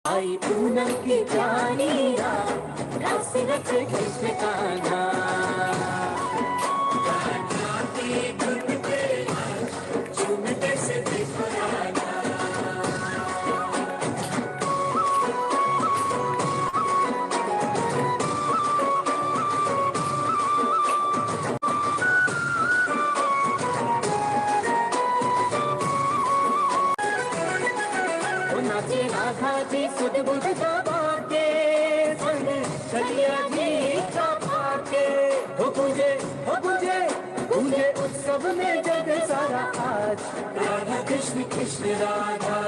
आई पूनम की प्यारी रात, रास रचे कृष्ण कान्हा। गाती धुन पे झूमते से देखो राधा। ओ नाचे राधा जी सुध बुध दबा के, संग छलिया जी चपा के। हो पूजे गूंजे उत्सव में जग सारा आज, राधा कृष्ण कृष्ण राधा।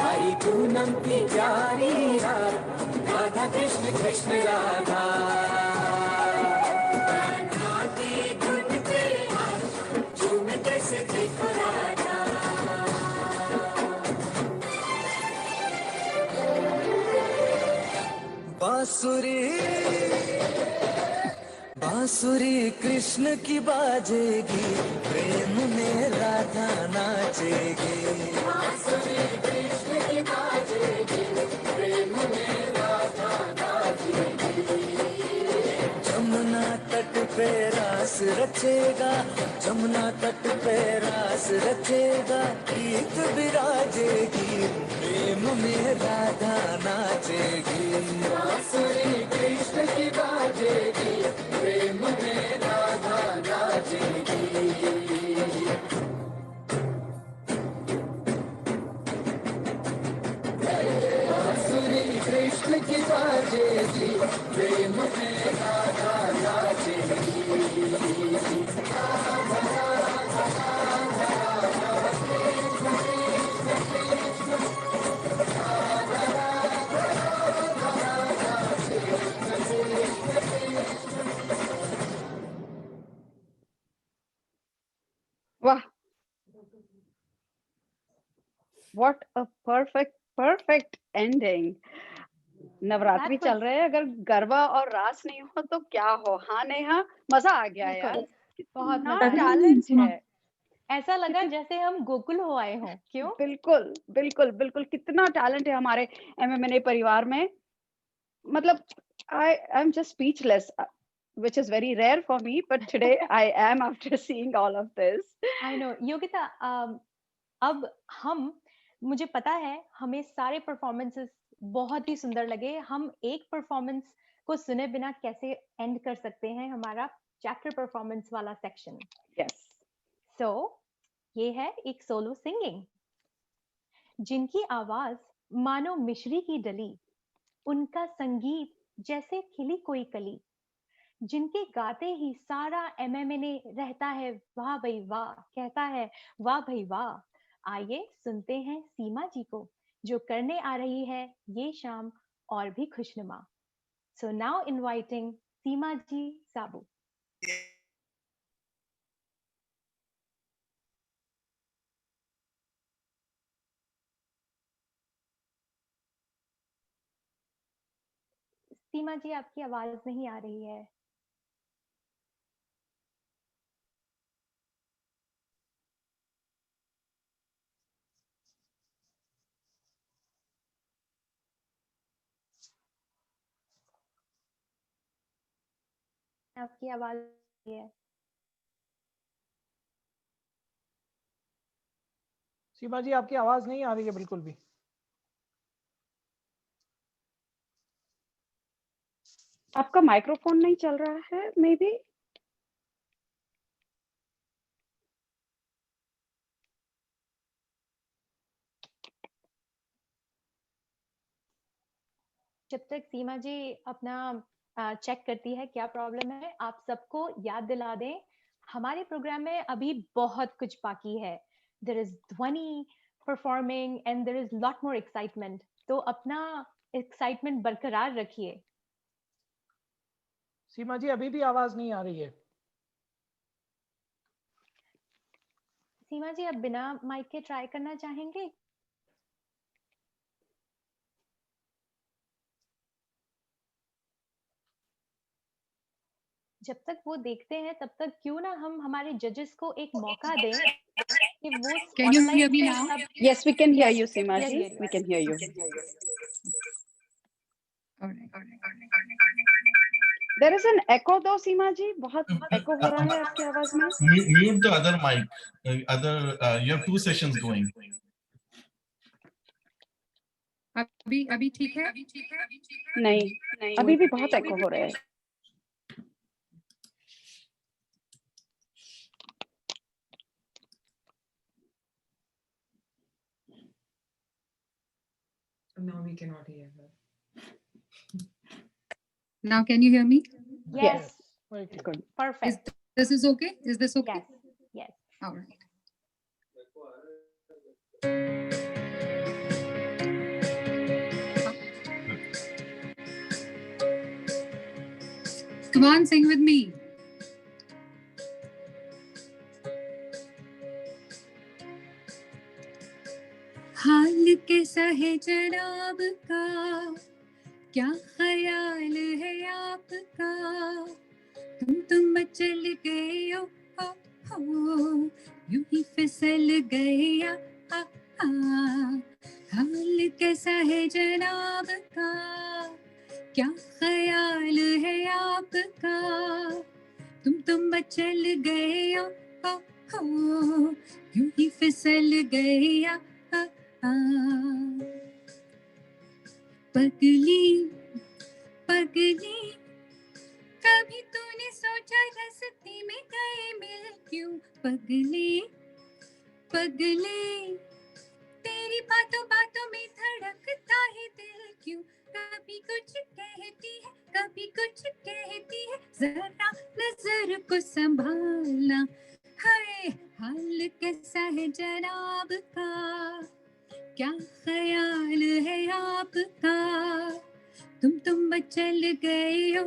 आई पूनम की प्यारी रात, राधा कृष्ण कृष्ण राधा। गाती धुन पे झूमते से देखो राधा। बांसुरी बांसुरी कृष्ण की बाजेगी, प्रेम में राधा नाचेगी। बांसुरी कृष्ण की बाजेगी, प्रेम में राधा नाचेगी। जमुना तट पे रास रचेगा, जमुना तट पे रास रचेगा, गीत विराजेगी, प्रेम में राधा नाचेगी। बांसुरी कृष्ण की बाजेगी, प्रेम में राधा नाचेगी। बांसुरी कृष्ण की बाजेगी, प्रेम में राधा नाचेगी। वाह, what a perfect ending. Navratri That चल was रहे हैं, अगर गरबा और रास नहीं हो तो क्या हो। हाँ नेहा, मजा आ गया यार, बिल्कुल बहुत कितना मजा आया। टैलेंट है। ऐसा लगा कितने जैसे हम गोकुल हो आए हों। क्यों? बिल्कुल बिल्कुल बिल्कुल, कितना टैलेंट है हमारे एमएमएनए परिवार में। मतलब I am just speechless, which is very rare for me, but today I am after seeing all of this. I know Yogita, अब हम मुझे पता है हमें सारे परफॉर्मेंसेस बहुत ही सुंदर लगे। हम एक परफॉर्मेंस को सुने बिना कैसे एंड कर सकते हैं हमारा चैप्टर परफॉर्मेंस वाला सेक्शन। Yes. सो ये है एक सोलो सिंगिंग, जिनकी आवाज मानो मिश्री की डली, उनका संगीत जैसे खिली कोई कली, जिनके गाते ही सारा एमएमएनए रहता है वाह भाई वाह, कहता है वाह भाई वाह। आइए सुनते हैं सीमा जी को, जो करने आ रही है ये शाम और भी खुशनुमा। सो नाउ इनवाइटिंग सीमा जी साबू। सीमा जी, आपकी आवाज नहीं आ रही है। आपकी आवाज नहीं है। सीमा जी, आपकी आवाज नहीं आ रही है बिल्कुल भी। आपका माइक्रोफोन नहीं चल रहा है मे बी। जब तक सीमा जी अपना चेक करती है क्या प्रॉब्लम है, आप सबको याद दिला दें हमारे प्रोग्राम में अभी बहुत कुछ बाकी है। There is Dhvani performing and there is lot more excitement, तो अपना एक्साइटमेंट बरकरार रखिए। सीमा जी, अभी भी आवाज नहीं आ रही है। सीमा जी, आप बिना माइक के ट्राई करना चाहेंगे? जब तक वो देखते हैं तब तक क्यों ना हम हमारे जजेस को एक मौका दें कि वो Can you hear me spotlight now? पे सब- Yes, we can hear Yes, you, Seema yes, ji. yes, We yes. can hear you. All right. There is an echo though, Seema ji. बहुत echo हो रहा है आपकी आवाज में. Mute the other mic. You have two sessions going. अभी ठीक है? नहीं, अभी भी बहुत echo हो रहा है. No, we cannot hear her. Now can you hear me? Yes, Very clear. Good. perfect. This is okay? Is this okay? Yes, yes. All right. Come on, sing with me. हाल कैसा है जनाब का, क्या ख्याल है आपका, तुम चल गए हो, यूं ही फिसल गए आ। हाल कैसा है जनाब का, क्या ख्याल है आपका, तुम चल गए हो, यूं ही फिसल गए आ। पगली कभी तूने सोचा रास्ते में गए मिल क्यों, पगली तेरी बातों में धड़कता है दिल क्यों, कभी कुछ कहती है जरा नजर को संभालना, हाय हाल कैसा है जनाब का, क्या ख्याल है आपका, तुम चल गए हो,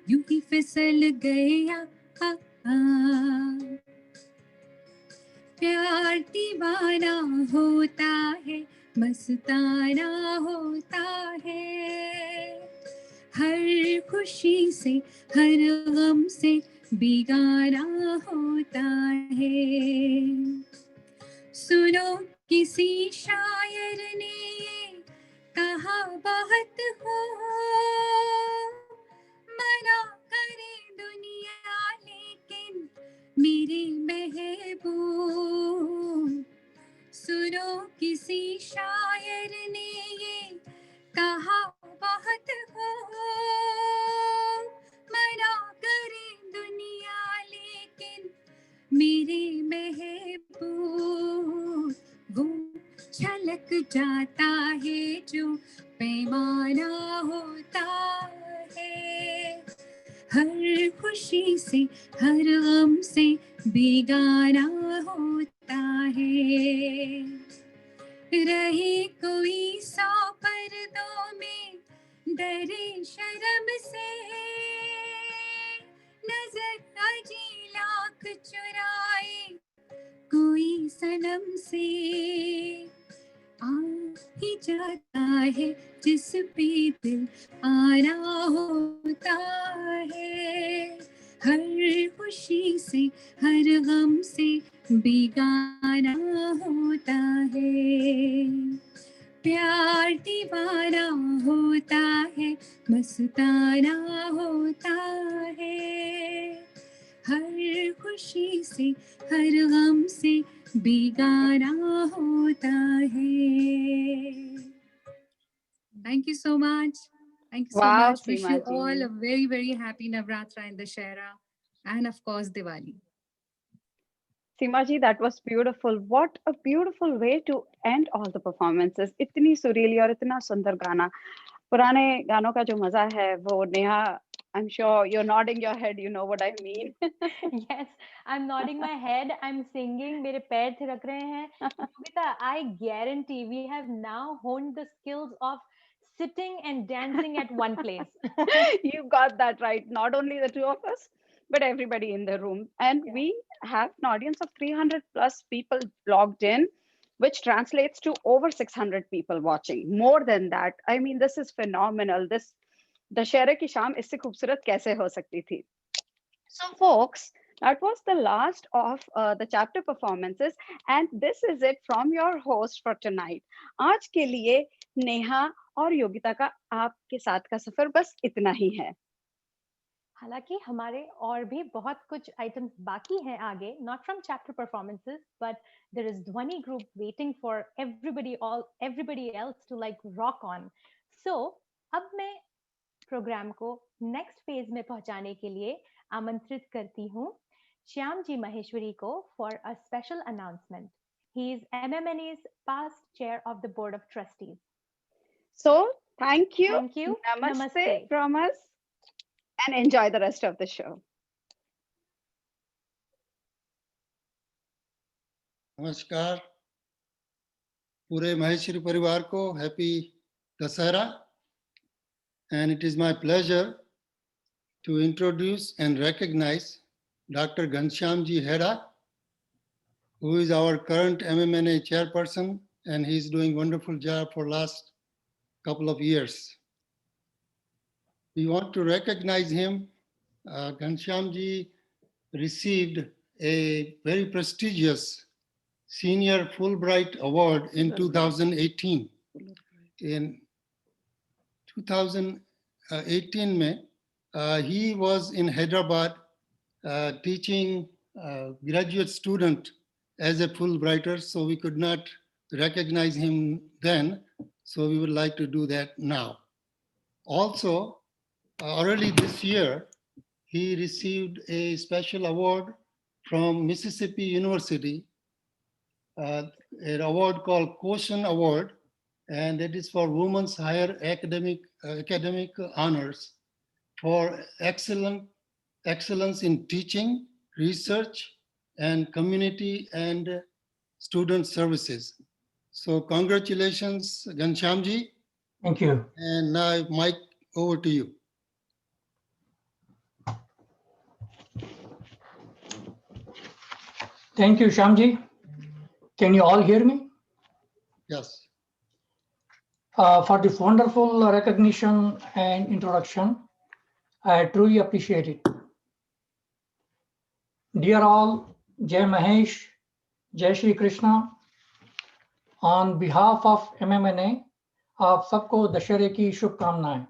यूं ही फिसल गए आ। प्यार दीवाना होता है, मस्ताना होता है, हर खुशी से हर गम से बेगाना होता है। सुनो किसी शायर ने ये कहा बहुत हो, मना करे दुनिया लेकिन मेरे महबूब, सुनो किसी शायर ने ये कहा बहुत हो, मना करे दुनिया लेकिन मेरे महबूब, वो छलक जाता है जो पैमाना होता है, हर खुशी से हर गम से बेगाना होता है। रहे कोई 100 पर्दों में डरे शर्म से, नजर अजी लाख चुराए कोई सनम से, आ ही जाता है जिस पे दिल आना होता है, हर खुशी से हर गम से बेगाना होता है। प्यार दीवाना होता है, मस्ताना होता है, हर खुशी से हर गम से बेगाना होता है। Thank you so much. Thank you so Wow, much. Wish you Seema ji. all a very, very happy Navratra and Dashera, and of course Diwali. Seema ji, that was beautiful. What a beautiful way to end all the performances. इतनी सुरीली और इतना सुंदर गाना. पुराने गानों का जो मजा है वो Neha, I'm sure you're nodding your head, you know what I mean. Yes, I'm nodding my head. I'm singing. मेरे पैर थिरक रहे हैं. Yogita, I guarantee we have now honed the skills of sitting and dancing at one place. You got that right. Not only the two of us, but everybody in the room. And Yeah. we have an audience of 300 plus people logged in, which translates to over 600 people watching. More than that. I mean, this is phenomenal. This दशहरे की शाम इससे खूबसूरत कैसे हो सकती थी? So folks, That was the last of the chapter performances, and this is it from your host for tonight. आज के लिए नेहा और योगिता का आपके साथ का सफर बस इतना ही है. हालांकि हमारे और भी बहुत कुछ आइटम्स बाकी हैं आगे, not from chapter performances, but there is Dhwani group waiting for everybody else to like rock on. So अब मैं प्रोग्राम को नेक्स्ट फेज में पहुंचाने के लिए आमंत्रित करती हूँ श्याम जी महेश्वरी को for a special announcement. He is MMNA's past chair of the board of trustees. So thank you. Thank you. Namaste from us, and enjoy the rest of the show. नमस्कार पूरे महेश्वरी परिवार को happy Dussehra. And it is my pleasure to introduce and recognize Dr. Ghanshyamji Heda, who is our current MMNA chairperson, and he's doing wonderful job for last couple of years. We want to recognize him. Ghanshyamji received a very prestigious Senior Fulbright Award in 2018. In 2018 में, he was in Hyderabad teaching graduate student as a Fulbrighter, so we could not recognize him then, so we would like to do that now. Also, early this year, he received a special award from Mississippi University, an award called Koshan Award, and it is for women's higher academic honors for excellence in teaching, research, and community and student services. So congratulations, Ghanshyamji. Thank you. And now, Mike, over to you. Thank you, Shyamji. Can you all hear me? Yes. For this wonderful recognition and introduction, I truly appreciate it. Dear all, Jai Mahesh, Jai Shri Krishna. On behalf of MMNA, आप सबको दशहरे की शुभकामनाएं.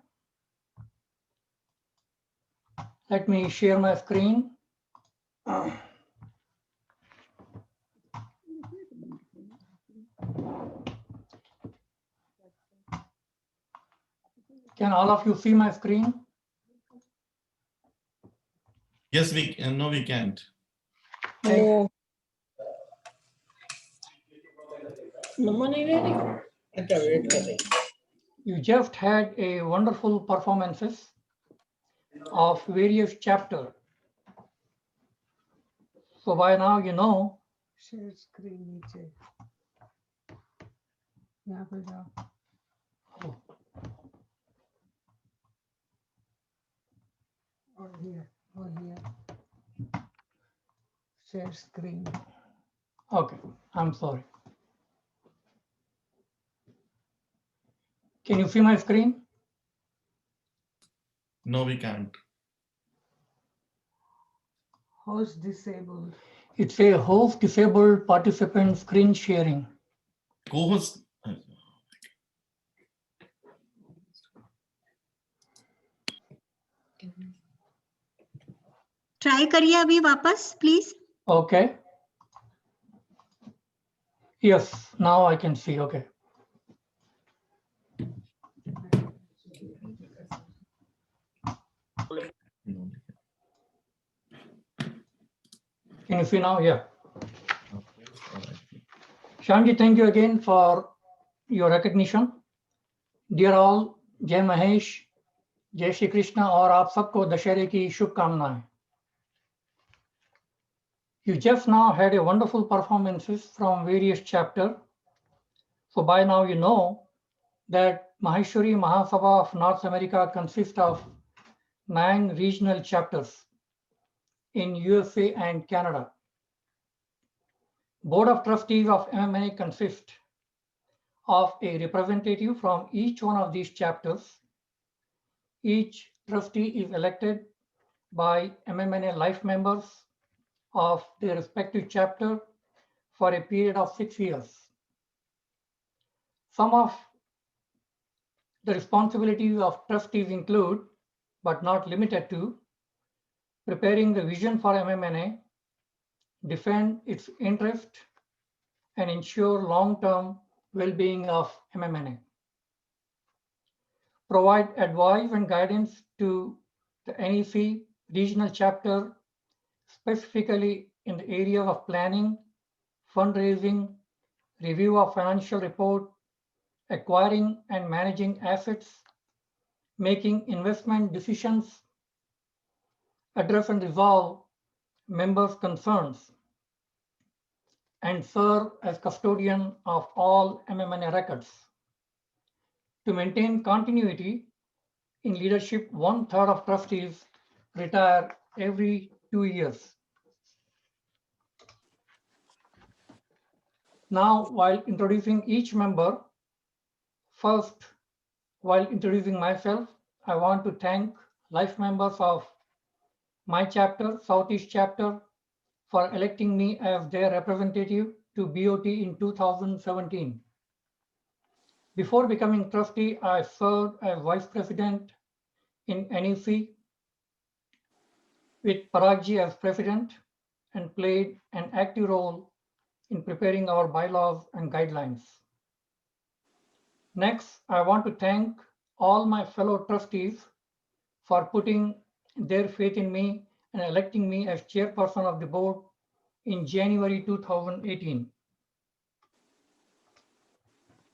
Let me share my screen. Can all of you see my screen? Yes, no, we can't. No. You just had a wonderful performances of various chapters. So by now you know. Share screen नीचे. यहाँ पे जाओ. Or here. Share screen. Okay, I'm sorry. Can you see my screen? No, we can't. Host disabled. It's a host disabled participant screen sharing. Co-host. Try करिए अभी वापस please. Okay. Yes, now I can see. Okay. Can you see now? Yeah. Shyamji, thank you again for your recognition. Dear all, Jai Mahesh, Jai Shri Krishna और आप सबको दशहरे की शुभकामनाएं. You just now had a wonderful performances from various chapters. So by now you know that Maheshwari Mahasabha of North America consists of 9 regional chapters in USA and Canada. Board of Trustees of MMNA consists of a representative from each one of these chapters. Each trustee is elected by MMNA life members of their respective chapter for a period of 6 years. Some of the responsibilities of trustees include, but not limited to, preparing the vision for MMNA, defend its interest, and ensure long-term well-being of MMNA. Provide advice and guidance to the NEC regional chapter, specifically in the area of planning, fundraising, review of financial report, acquiring and managing assets, making investment decisions, address and resolve members' concerns, and serve as custodian of all MMNA records. To maintain continuity in leadership, 1/3 of trustees retire every 2 years. Now, while introducing each member, first, while introducing myself, I want to thank life members of my chapter, Southeast chapter, for electing me as their representative to BOT in 2017. Before becoming trustee, I served as vice president in NEC with Paragji as president and played an active role in preparing our bylaws and guidelines. Next, I want to thank all my fellow trustees for putting their faith in me and electing me as chairperson of the board in January 2018.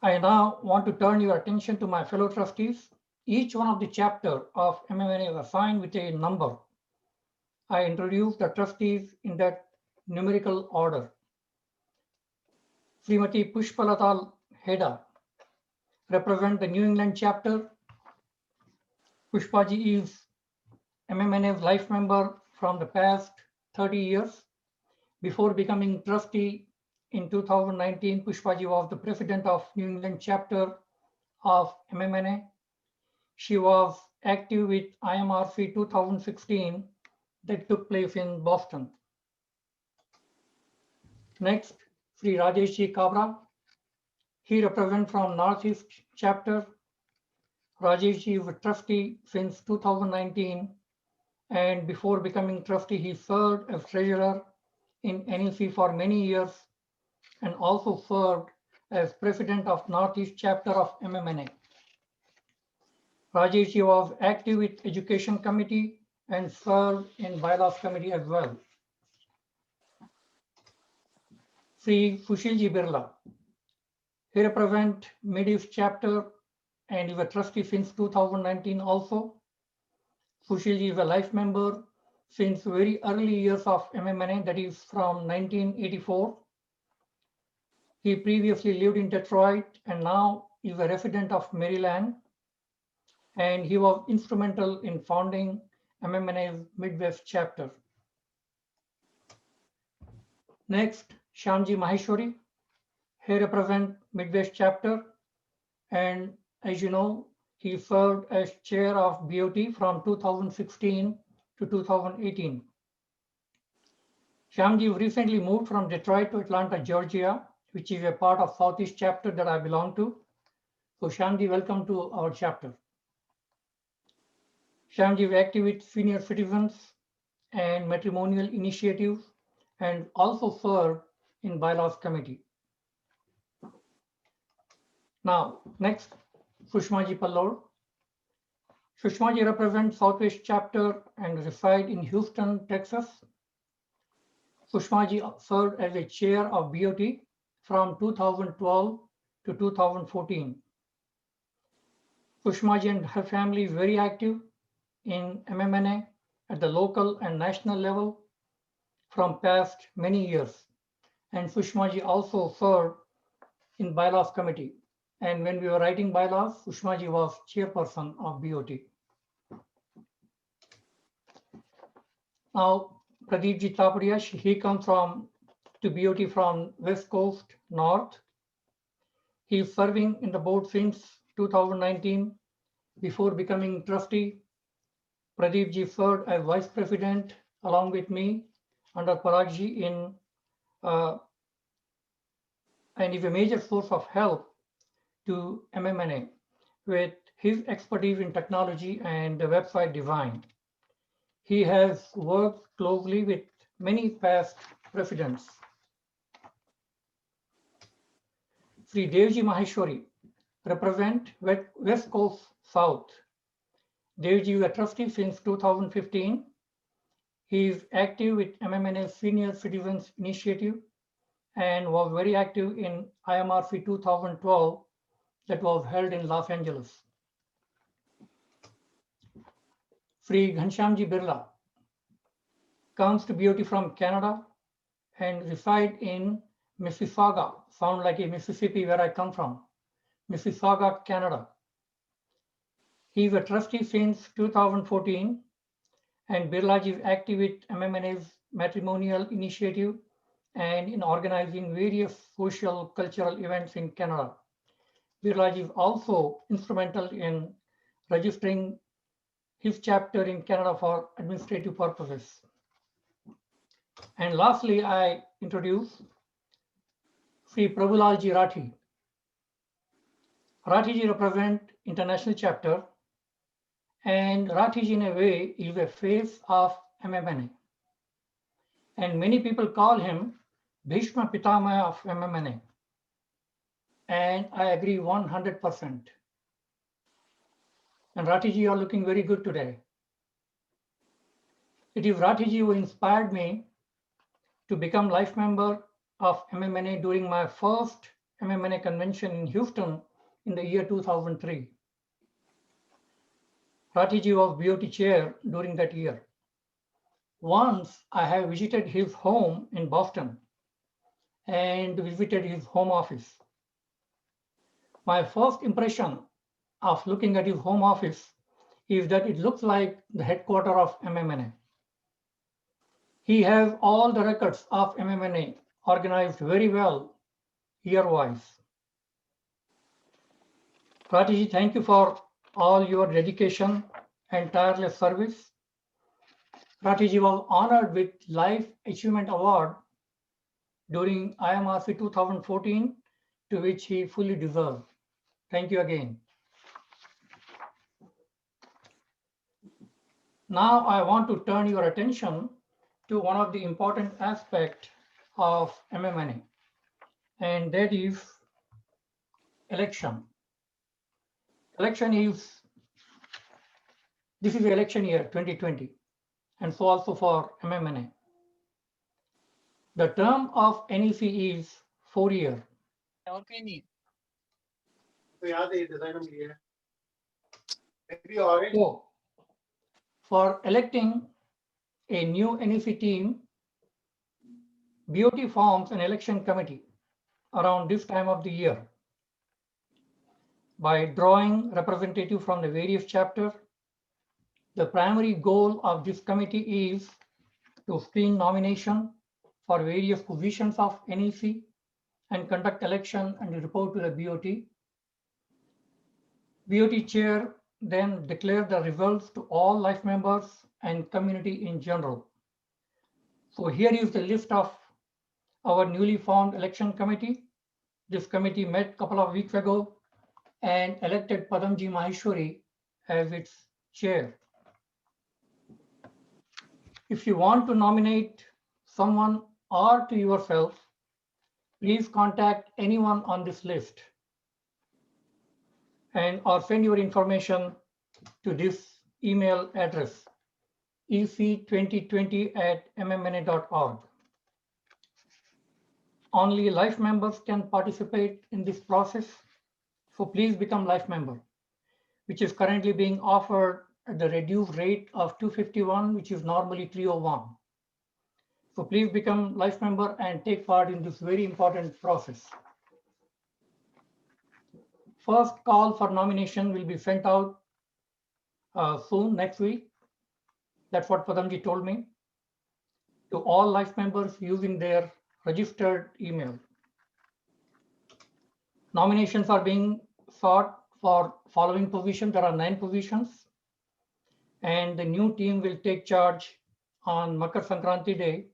I now want to turn your attention to my fellow trustees. Each one of the chapter of MMNA is assigned with a number. I introduce the trustees in that numerical order. Srimati Pushpalata Heda represent the New England chapter. Pushpaji is MMNA's life member from the past 30 years. Before becoming trustee in 2019, Pushpaji was the president of New England chapter of MMNA. She was active with IMRC 2016 that took place in Boston. Next, Sri Rajesh Ji Kabra. He represents from Northeast chapter. Rajesh Ji is a trustee since 2019, and before becoming trustee, he served as treasurer in NEC for many years and also served as president of Northeast chapter of MMNA. Rajesh Ji was active with education committee and served in bylaws committee as well. Sri Sushilji Birla. He represents Mid-East chapter and is a trustee since 2019 also. Sushilji is a life member since very early years of MMNA, that is from 1984. He previously lived in Detroit and now is a resident of Maryland. And he was instrumental in founding MMNA's Midwest chapter. Next, Shyamji Maheshwari. He represents Midwest chapter, and as you know, he served as chair of BOT from 2016 to 2018. Shyamji recently moved from Detroit to Atlanta, Georgia, which is a part of Southeast chapter that I belong to. So Shyamji, welcome to our chapter. Shyamji is active with senior citizens and matrimonial initiatives and also served in bylaws committee. Now, next, Sushmaji Pallor. Sushmaji represents Southwest chapter and reside in Houston, Texas. Sushmaji served as a chair of BOT from 2012 to 2014. Sushmaji and her family is very active in MMNA at the local and national level from past many years. And Sushmaji also served in bylaws committee. And when we were writing bylaws, Sushmaji was chairperson of BOT. Now, Pradeep Ji Tapadia, he comes to BOT from West Coast North. He is serving in the board since 2019. Before becoming trustee, Pradeep Ji served as vice president along with me under Paragji and is a major source of help to MMNA with his expertise in technology and the website design. He has worked closely with many past presidents. Sri Devji Maheshwari represent West Coast South. Devji is a trustee since 2015. He is active with MMNA Senior Citizens Initiative and was very active in IMRC 2012 that was held in Los Angeles. Sri Ghanshyamji Birla comes to BOT from Canada and reside in Mississauga, sound like a Mississippi where I come from, Mississauga, Canada. He is a trustee since 2014 and Birlaji is active with MMNA's matrimonial initiative and in organizing various social cultural events in Canada. Birlaji is also instrumental in registering his chapter in Canada for administrative purposes. And lastly, I introduce Sri Prabhulalji Rathi. Rathiji represent international chapter, and Rathiji in a way is a face of MMNA. And many people call him Bhishma Pitamaya of MMNA. And I agree 100%. And Rathiji, you are looking very good today. It is Rathiji who inspired me to become life member of MMNA during my first MMNA convention in Houston in the year 2003. Rathiji was BOT chair during that year. Once I have visited his home in Boston and visited his home office. My first impression of looking at his home office is that it looks like the headquarters of MMNA. He has all the records of MMNA organized very well year-wise. Rathiji, thank you for all your dedication and tireless service. Rathiji was honored with Life Achievement Award during IMRC 2014, to which he fully deserved. Thank you again. Now I want to turn your attention to one of the important aspects of MMNA, and that is election. Election is, this is the election year 2020, and so also for MMNA. The term of NEC is 4 years. So, for electing a new NEC team, BOT forms an election committee around this time of the year by drawing representatives from the various chapters. The primary goal of this committee is to screen nomination for various positions of NEC and conduct election and report to the BOT. BOT chair then declare the results to all life members and community in general. So here is the list of our newly formed election committee. This committee met a couple of weeks ago and elected Padamji Maheshwari as its chair. If you want to nominate someone or to yourself, please contact anyone on this list and or send your information to this email address, ec2020@mmna.org. Only life members can participate in this process, so please become life member, which is currently being offered at the reduced rate of $251, which is normally $301. So please become life member and take part in this very important process. First call for nomination will be sent out soon, next week. That's what Padamji told me, to all life members using their registered email. Nominations are being sought for following positions. There are 9 positions, and the new team will take charge on Makar Sankranti Day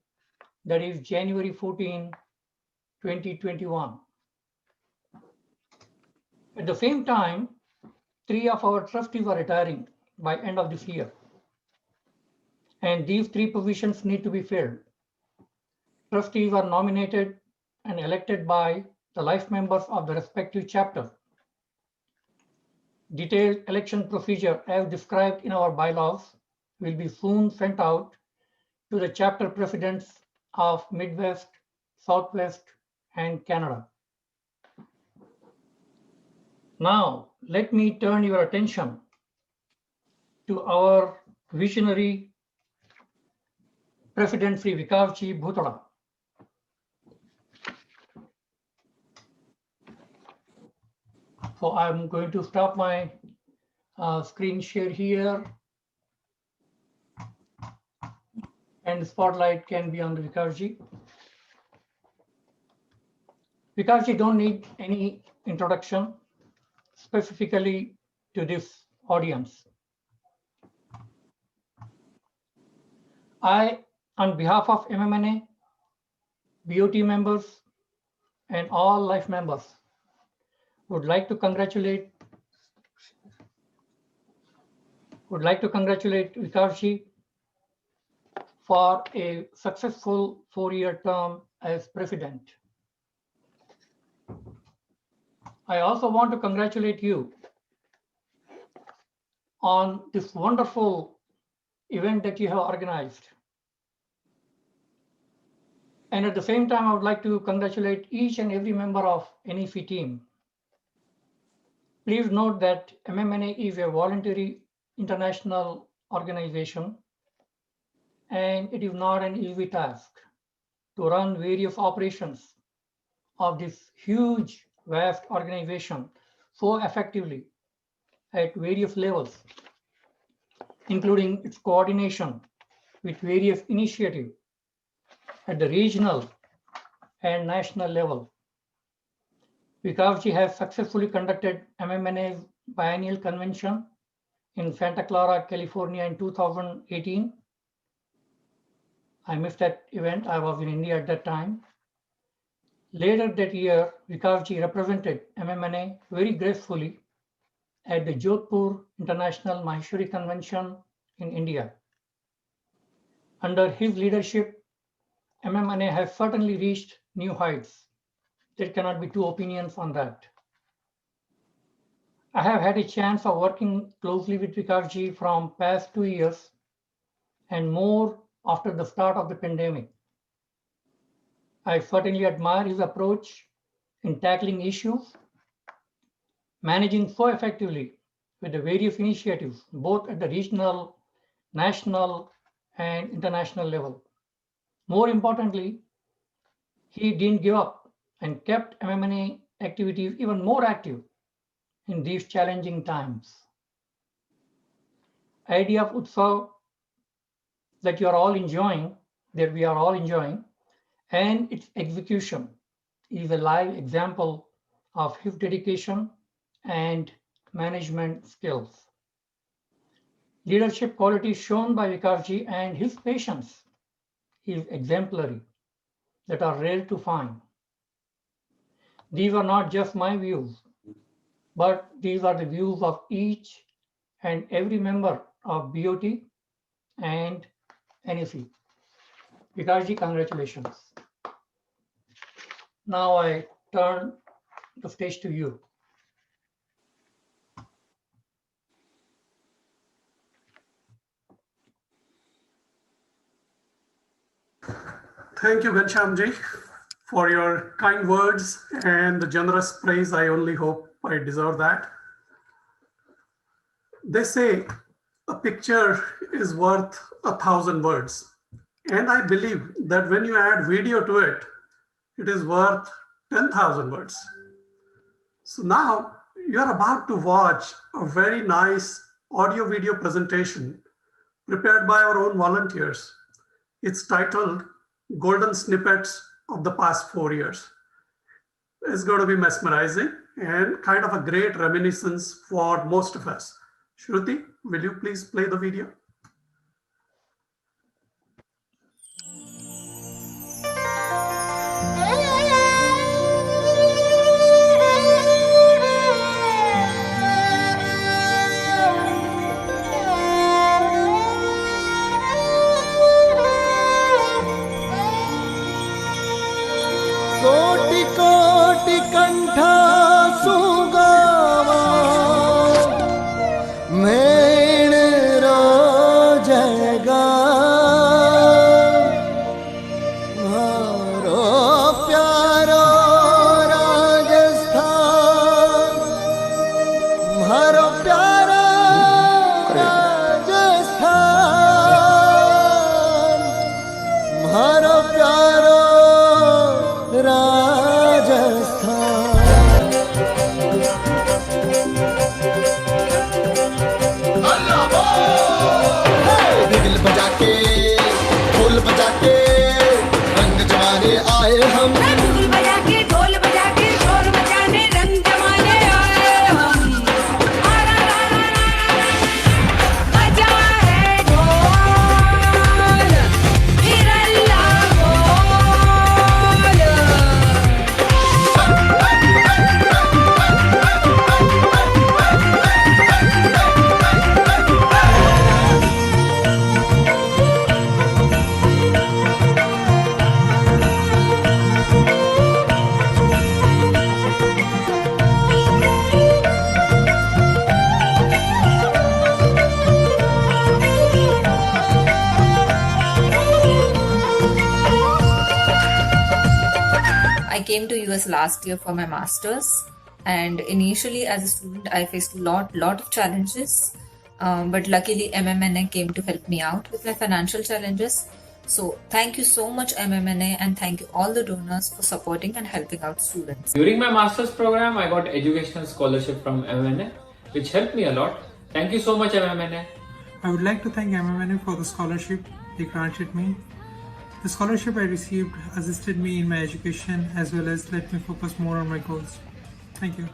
that is January 14, 2021. At the same time, 3 of our trustees are retiring by end of this year. And these 3 positions need to be filled. Trustees are nominated and elected by the life members of the respective chapter. Detailed election procedure as described in our bylaws will be soon sent out to the chapter presidents of Midwest, Southwest, and Canada. Now, let me turn your attention to our visionary President Sri Vikas Bhutala. So I'm going to stop my screen share here, and the spotlight can be on the Vikas. Vikas don't need any introduction specifically to this audience. I, on behalf of MMNA, BOT members, and all life members, would like to congratulate Vikas for a successful 4-year term as president. I also want to congratulate you on this wonderful event that you have organized. And at the same time, I would like to congratulate each and every member of NEC team. Please note that MMNA is a voluntary international organization, and it is not an easy task to run various operations of this huge, vast organization so effectively at various levels, including its coordination with various initiatives at the regional and national level. Vikas has successfully conducted MMNA's biennial convention in Santa Clara, California in 2018. I missed that event. I was in India at that time. Later that year, Vikas represented MMNA very gracefully at the Jodhpur International Maheshwari Convention in India. Under his leadership, MMNA has certainly reached new heights. There cannot be two opinions on that. I have had a chance of working closely with Vikas from past 2 years and more after the start of the pandemic. I certainly admire his approach in tackling issues, managing so effectively with the various initiatives, both at the regional, national, and international level. More importantly, he didn't give up and kept MMNA activities even more active in these challenging times. Idea of Utsav that you are all enjoying, that we are all enjoying, and its execution is a live example of his dedication and management skills. Leadership qualities shown by Vikas and his patience is exemplary, that are rare to find. These are not just my views, but these are the views of each and every member of BOT and NEC. Vikas, congratulations. Now I turn the stage to you. Thank you, Ghanshyamji, for your kind words and the generous praise. I only hope I deserve that. They say a picture is worth 1,000 words. And I believe that when you add video to it, it is worth 10,000 words. So now you're about to watch a very nice audio video presentation prepared by our own volunteers. It's titled Golden Snippets of the Past 4 Years. It's going to be mesmerizing and kind of a great reminiscence for most of us. Shruti, will you please play the video? US last year for my master's, and initially as a student I faced a lot of challenges, but luckily MMNA came to help me out with my financial challenges. So thank you so much MMNA, and thank you all the donors for supporting and helping out students. During my master's program, I got educational scholarship from MMNA, which helped me a lot. Thank you so much MMNA. I would like to thank MMNA for the scholarship they granted me. The scholarship I received assisted me in my education as well as let me focus more on my goals. Thank you.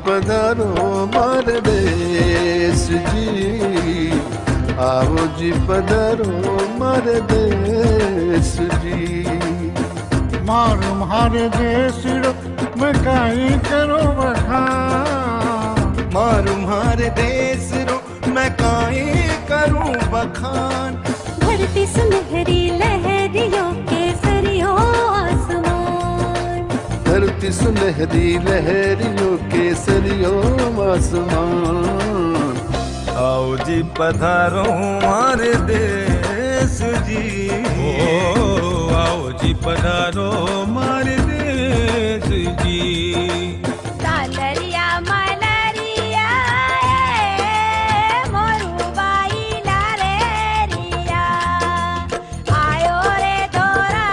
पधारो मारे देश जी, आओ जी पधारो मारे देश जी। मारो मारे देश रो मैं काई करो बखान, मारो मारे देश रो मैं काई करूं बखान। धरती सुनहरी लहरियों के सरियों आसमान, धरती सुनहरी लहरियों के सरियों आसमान। आओ जी पधारो हमारे देश जी, ओ आओ जी पधारो हमारे देश जी। सालरिया मलरिया मोरूबाई लारेरिया, आयो रे तोरा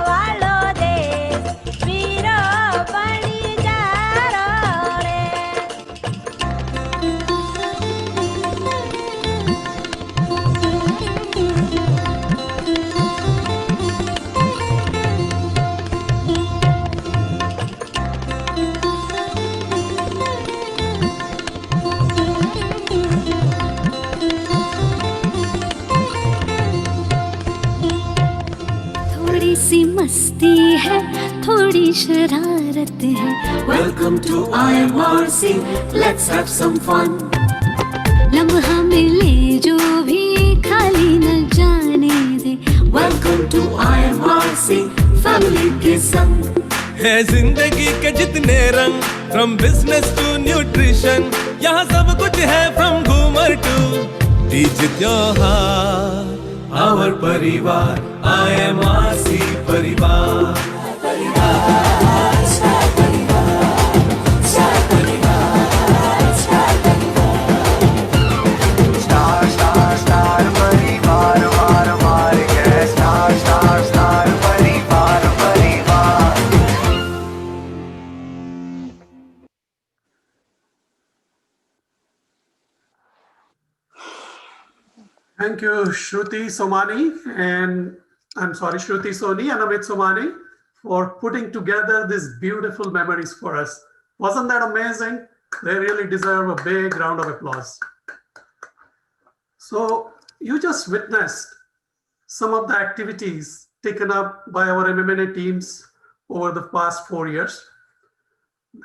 वालो देश वीरो बनी जारो रे। थोड़ी सी मस्ती है, थोड़ी शरारत है। Welcome to IMRC, let's have some fun. लम्हा मिले जो भी खाली न जाने दे। Welcome to IMRC, family के संग। है जिंदगी के जितने रंग, फ्रॉम बिजनेस टू न्यूट्रिशन, यहाँ सब कुछ है फ्रॉम घूमर टू तीज त्योहार। आवर परिवार IMRC परिवार। स्टार स्टार स्टार परिवार वार वार के, स्टार स्टार स्टार परिवार परिवार। Thank you, Shruti Somani, and I'm sorry, Shruti Soni and Amit Somani, for putting together these beautiful memories for us. Wasn't that amazing? They really deserve a big round of applause. So you just witnessed some of the activities taken up by our MMNA teams over the past 4 years.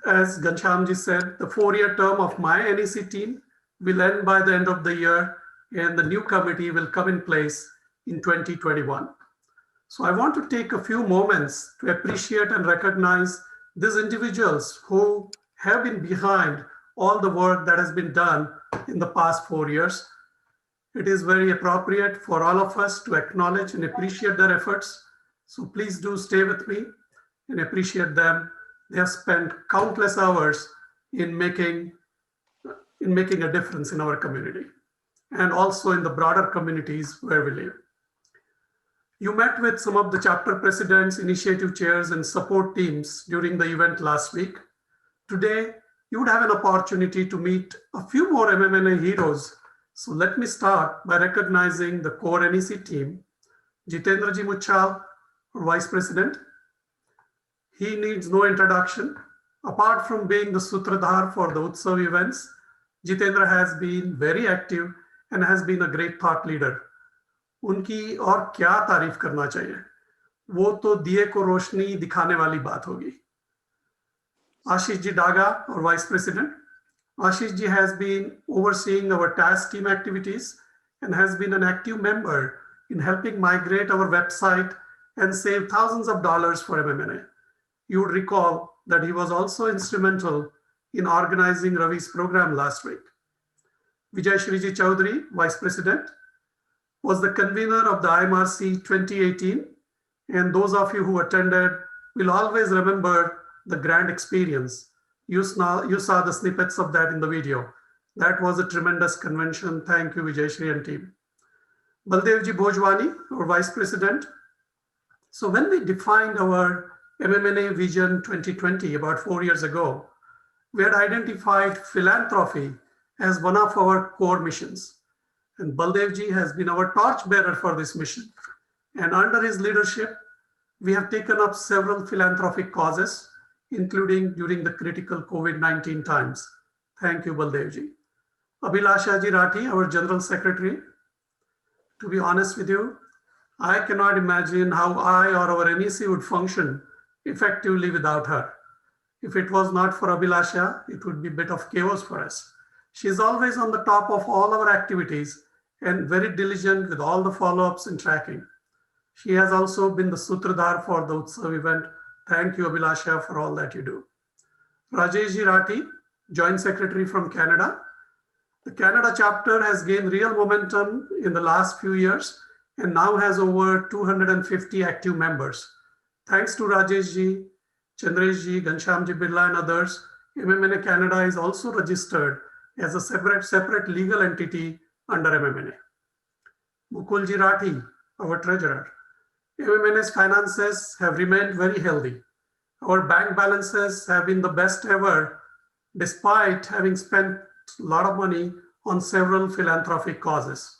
As Ghanshyamji said, the 4-year term of my NEC team will end by the end of the year, and the new committee will come in place in 2021. So I want to take a few moments to appreciate and recognize these individuals who have been behind all the work that has been done in the past 4 years. It is very appropriate for all of us to acknowledge and appreciate their efforts. So please do stay with me and appreciate them. They have spent countless hours in making a difference in our community and also in the broader communities where we live. You met with some of the chapter presidents, initiative chairs, and support teams during the event last week. Today, you would have an opportunity to meet a few more MMNA heroes. So let me start by recognizing the core NEC team. Jitendra Ji Muchal, our Vice President. He needs no introduction. Apart from being the Sutradhar for the Utsav events, Jitendra has been very active and has been a great thought leader. उनकी और क्या तारीफ करना चाहिए, वो तो दिए को रोशनी दिखाने वाली बात होगी. Ashish Ji Daga, our Vice President. Ashish Ji has been overseeing our task team activities and has been an active member in helping migrate our website and save thousands of dollars for MMNA. You would recall that he was also instrumental in organizing Ravi's program last week. Vijay Shriji Chaudhary, Vice President, was the convener of the IMRC 2018. And those of you who attended will always remember the grand experience. You saw the snippets of that in the video. That was a tremendous convention. Thank you, Vijay Shri and team. Baldevji Bhojwani, our Vice President. So when we defined our MMNA Vision 2020 about 4 years ago, we had identified philanthropy as one of our core missions. And Baldevji has been our torchbearer for this mission. And under his leadership, we have taken up several philanthropic causes, including during the critical COVID-19 times. Thank you, Baldevji. Abhilasha Ji Rathi, our General Secretary. To be honest with you, I cannot imagine how I or our NEC would function effectively without her. If it was not for Abhilasha, it would be a bit of chaos for us. She's always on the top of all our activities and very diligent with all the follow-ups and tracking. She has also been the Sutradhar for the Utsav event. Thank you, Abhilasha, for all that you do. Rajesh Ji Rathi, Joint Secretary from Canada. The Canada chapter has gained real momentum in the last few years and now has over 250 active members. Thanks to Rajesh Ji, Chandresh Ji, Ghanshyam Ji Birla and others, MMNA Canada is also registered as a separate legal entity under MMNA. Mukul Ji Rathi, our treasurer. MMNA's finances have remained very healthy. Our bank balances have been the best ever, despite having spent a lot of money on several philanthropic causes.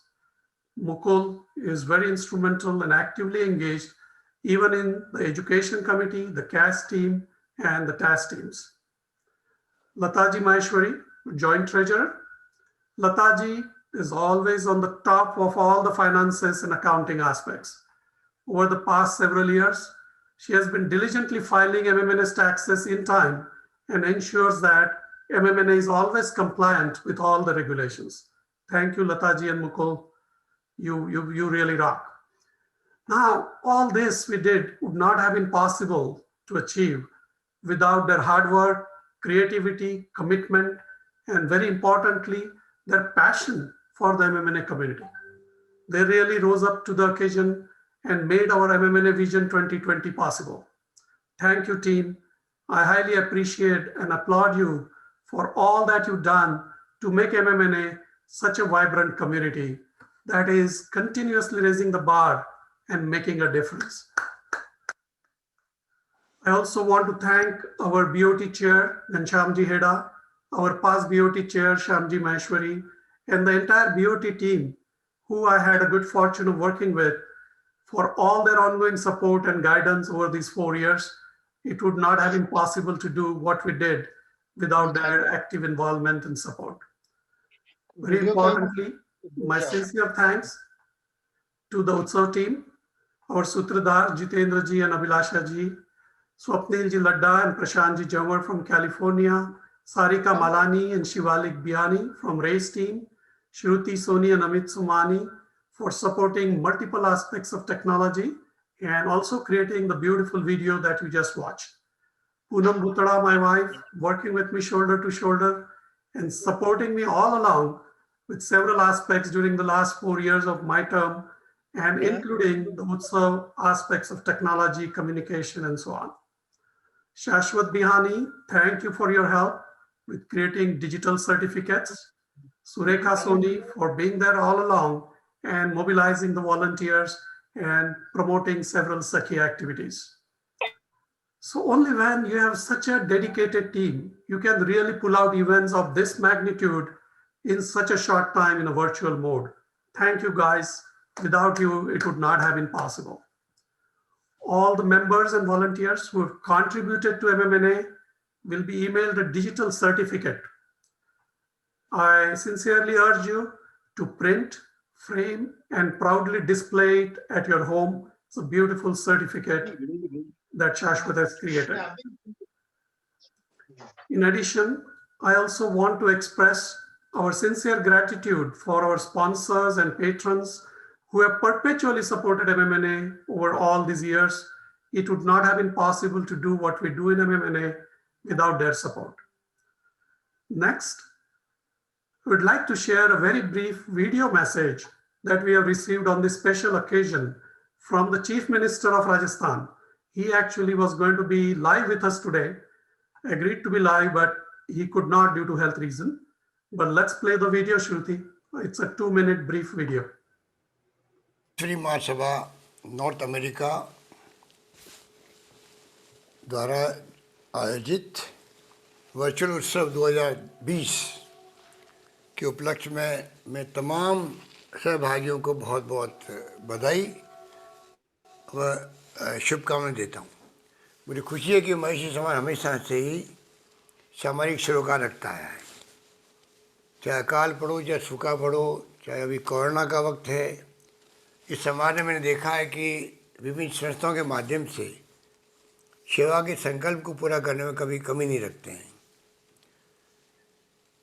Mukul is very instrumental and actively engaged even in the education committee, the CAS team, and the task teams. Lataji Maheshwari, joint treasurer. Lataji is always on the top of all the finances and accounting aspects. Over the past several years, she has been diligently filing MMNA's taxes in time and ensures that MMNA is always compliant with all the regulations. Thank you, Lataji and Mukul. You really rock. Now, all this we did would not have been possible to achieve without their hard work, creativity, commitment, and very importantly, their passion for the MMNA community. They really rose up to the occasion and made our MMNA Vision 2020 possible. Thank you, team. I highly appreciate and applaud you for all that you've done to make MMNA such a vibrant community that is continuously raising the bar and making a difference. I also want to thank our BOT chair, Ghanshyamji Heda, our past BOT chair, Shyamji Maheshwari, and the entire BOT team, who I had a good fortune of working with, for all their ongoing support and guidance over these 4 years. It would not have been possible to do what we did without their active involvement and support. Very importantly, my sincere thanks to the Utsav team, our Sutradhar, Jitendra Ji and Abhilasha Ji, Swapnil Ji Ladda and Prashant Ji Jamwar from California, Sarika Malani and Shivalik Biani from Race team, Shruti Soni and Amit Sumani for supporting multiple aspects of technology and also creating the beautiful video that you just watched. Poonam Bhutada, my wife, working with me shoulder to shoulder and supporting me all along with several aspects during the last 4 years of my term, and including the Utsav aspects of technology, communication, and so on. Shashwat Bihani, thank you for your help with creating digital certificates. Surekha Soni for being there all along and mobilizing the volunteers and promoting several Sakhi activities. So only when you have such a dedicated team, you can really pull out events of this magnitude in such a short time in a virtual mode. Thank you guys. Without you, it would not have been possible. All the members and volunteers who have contributed to MMNA will be emailed a digital certificate. I sincerely urge you to print, frame, and proudly display it at your home. It's a beautiful certificate that Shashwat has created. In addition, I also want to express our sincere gratitude for our sponsors and patrons who have perpetually supported MMNA over all these years. It would not have been possible to do what we do in MMNA without their support. Next, I would like to share a very brief video message that we have received on this special occasion from the Chief Minister of Rajasthan. He actually was going to be live with us today, agreed to be live, but he could not due to health reason. But let's play the video, Shruti. It's a 2-minute brief video. Shri Mahasabha north America द्वारा आयोजित virtual उत्सव 2020 के उपलक्ष्य में मैं तमाम सहभागियों को बहुत बहुत बधाई व शुभकामनाएं देता हूं। मुझे खुशी है कि महिषी समाज हमेशा से ही सामरिक सरोकार रखता है, चाहे अकाल पड़ो, चाहे सूखा पड़ो, चाहे अभी कोरोना का वक्त है। इस समाज में मैंने देखा है कि विभिन्न संस्थाओं के माध्यम से सेवा के संकल्प को पूरा करने में कभी कमी नहीं रखते हैं।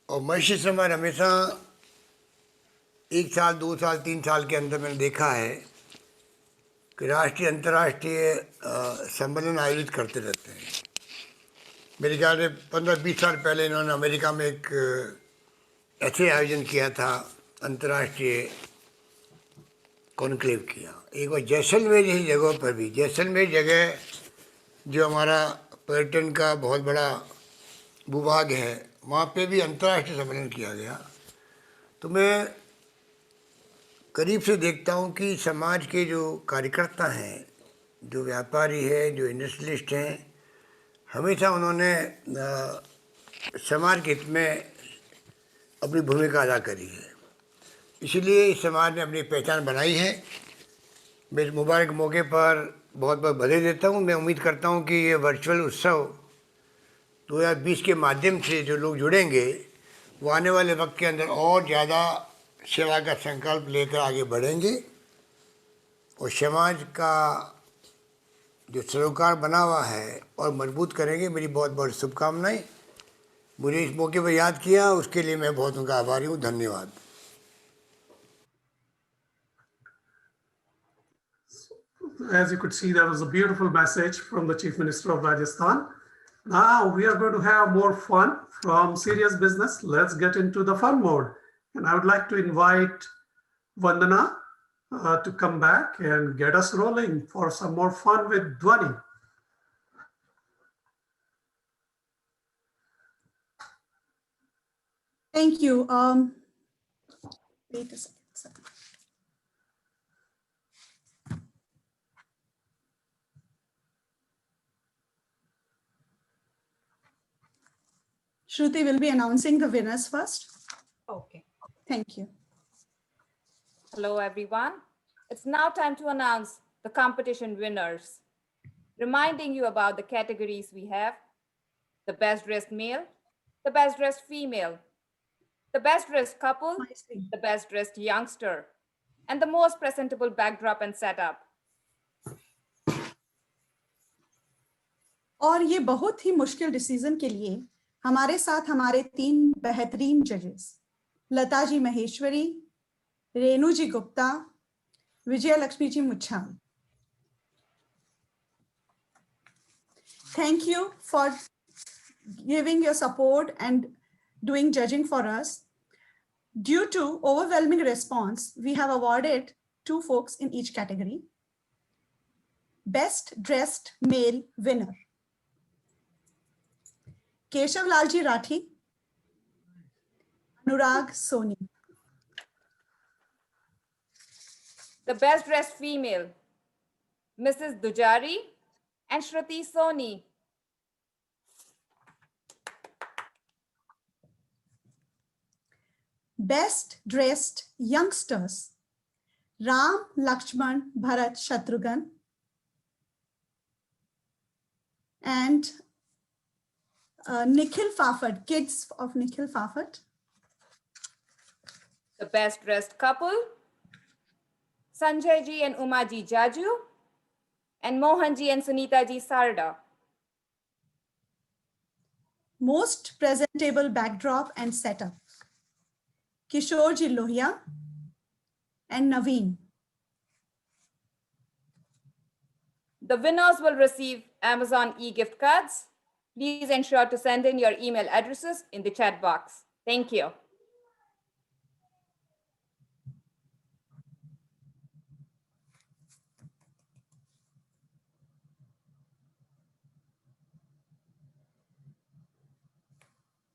और महिषी समाज हमेशा 1 साल, 2 साल, 3 साल के अंदर मैंने देखा है कि राष्ट्रीय अंतर्राष्ट्रीय सम्मेलन आयोजित करते रहते हैं। मेरे ख्याल में 15-20 साल पहले इन्होंने अमेरिका में एक ऐसे आयोजन किया था, अंतर्राष्ट्रीय कॉन्क्लेव किया। एक बार जैसलमेर जैसी जगहों पर भी, जैसलमेर जगह जो हमारा पर्यटन का बहुत बड़ा भूभाग है, वहाँ पे भी अंतर्राष्ट्रीय सम्मेलन किया गया। तो मैं करीब से देखता हूँ कि समाज के जो कार्यकर्ता हैं, जो व्यापारी हैं, जो इंडस्ट्रियलिस्ट हैं, हमेशा उन्होंने समाज के हित में अपनी भूमिका अदा करी है। इसलिए इस समाज ने अपनी पहचान बनाई है। मैं इस मुबारक मौके पर बहुत बहुत बधाई देता हूँ। मैं उम्मीद करता हूँ कि ये वर्चुअल उत्सव 2020 के माध्यम से जो लोग जुड़ेंगे वो आने वाले वक्त के अंदर और ज़्यादा सेवा का संकल्प लेकर आगे बढ़ेंगे और समाज का जो सरोकार बना हुआ है और मजबूत करेंगे। मेरी बहुत बहुत शुभकामनाएं। मुझे इस मौके पर याद किया, उसके लिए मैं बहुत उनका आभारी हूँ। धन्यवाद। As you could see, that was a beautiful message from the Chief Minister of Rajasthan. Now we are going to have more fun from serious business. Let's get into the fun mode. And I would like to invite Vandana to come back and get us rolling for some more fun with Dhwani. Thank you. Wait a second. Shruti will be announcing the winners first. Okay. Thank you. Hello, everyone. It's now time to announce the competition winners. Reminding you about the categories we have: the best dressed male, the best dressed female, the best dressed couple, the best dressed youngster, and the most presentable backdrop and setup. और ये बहुत ही मुश्किल decision के लिए हमारे साथ हमारे 3 बेहतरीन जजेस, लता जी महेश्वरी, रेणु जी गुप्ता, विजय Lakshmi ji Muchhal. Thank you for giving your support and doing judging for us. Due to overwhelming response, we have awarded 2 folks in each category. Best Dressed Male winner, Keshav Lalji Rathi, Anurag Soni. The best dressed female, Mrs. Dujari and Shruti Soni. Best Dressed Youngsters, Ram Lakshman Bharat Shatrughan and Nikhil Fafat, kids of Nikhil Fafat. The best dressed couple, Sanjay ji and Uma ji Jaju and Mohan ji and Sunita ji Sarda. Most presentable backdrop and setup, Kishore ji Lohia and Naveen. The winners will receive Amazon e-gift cards. Please ensure to send in your email addresses in the chat box. Thank you.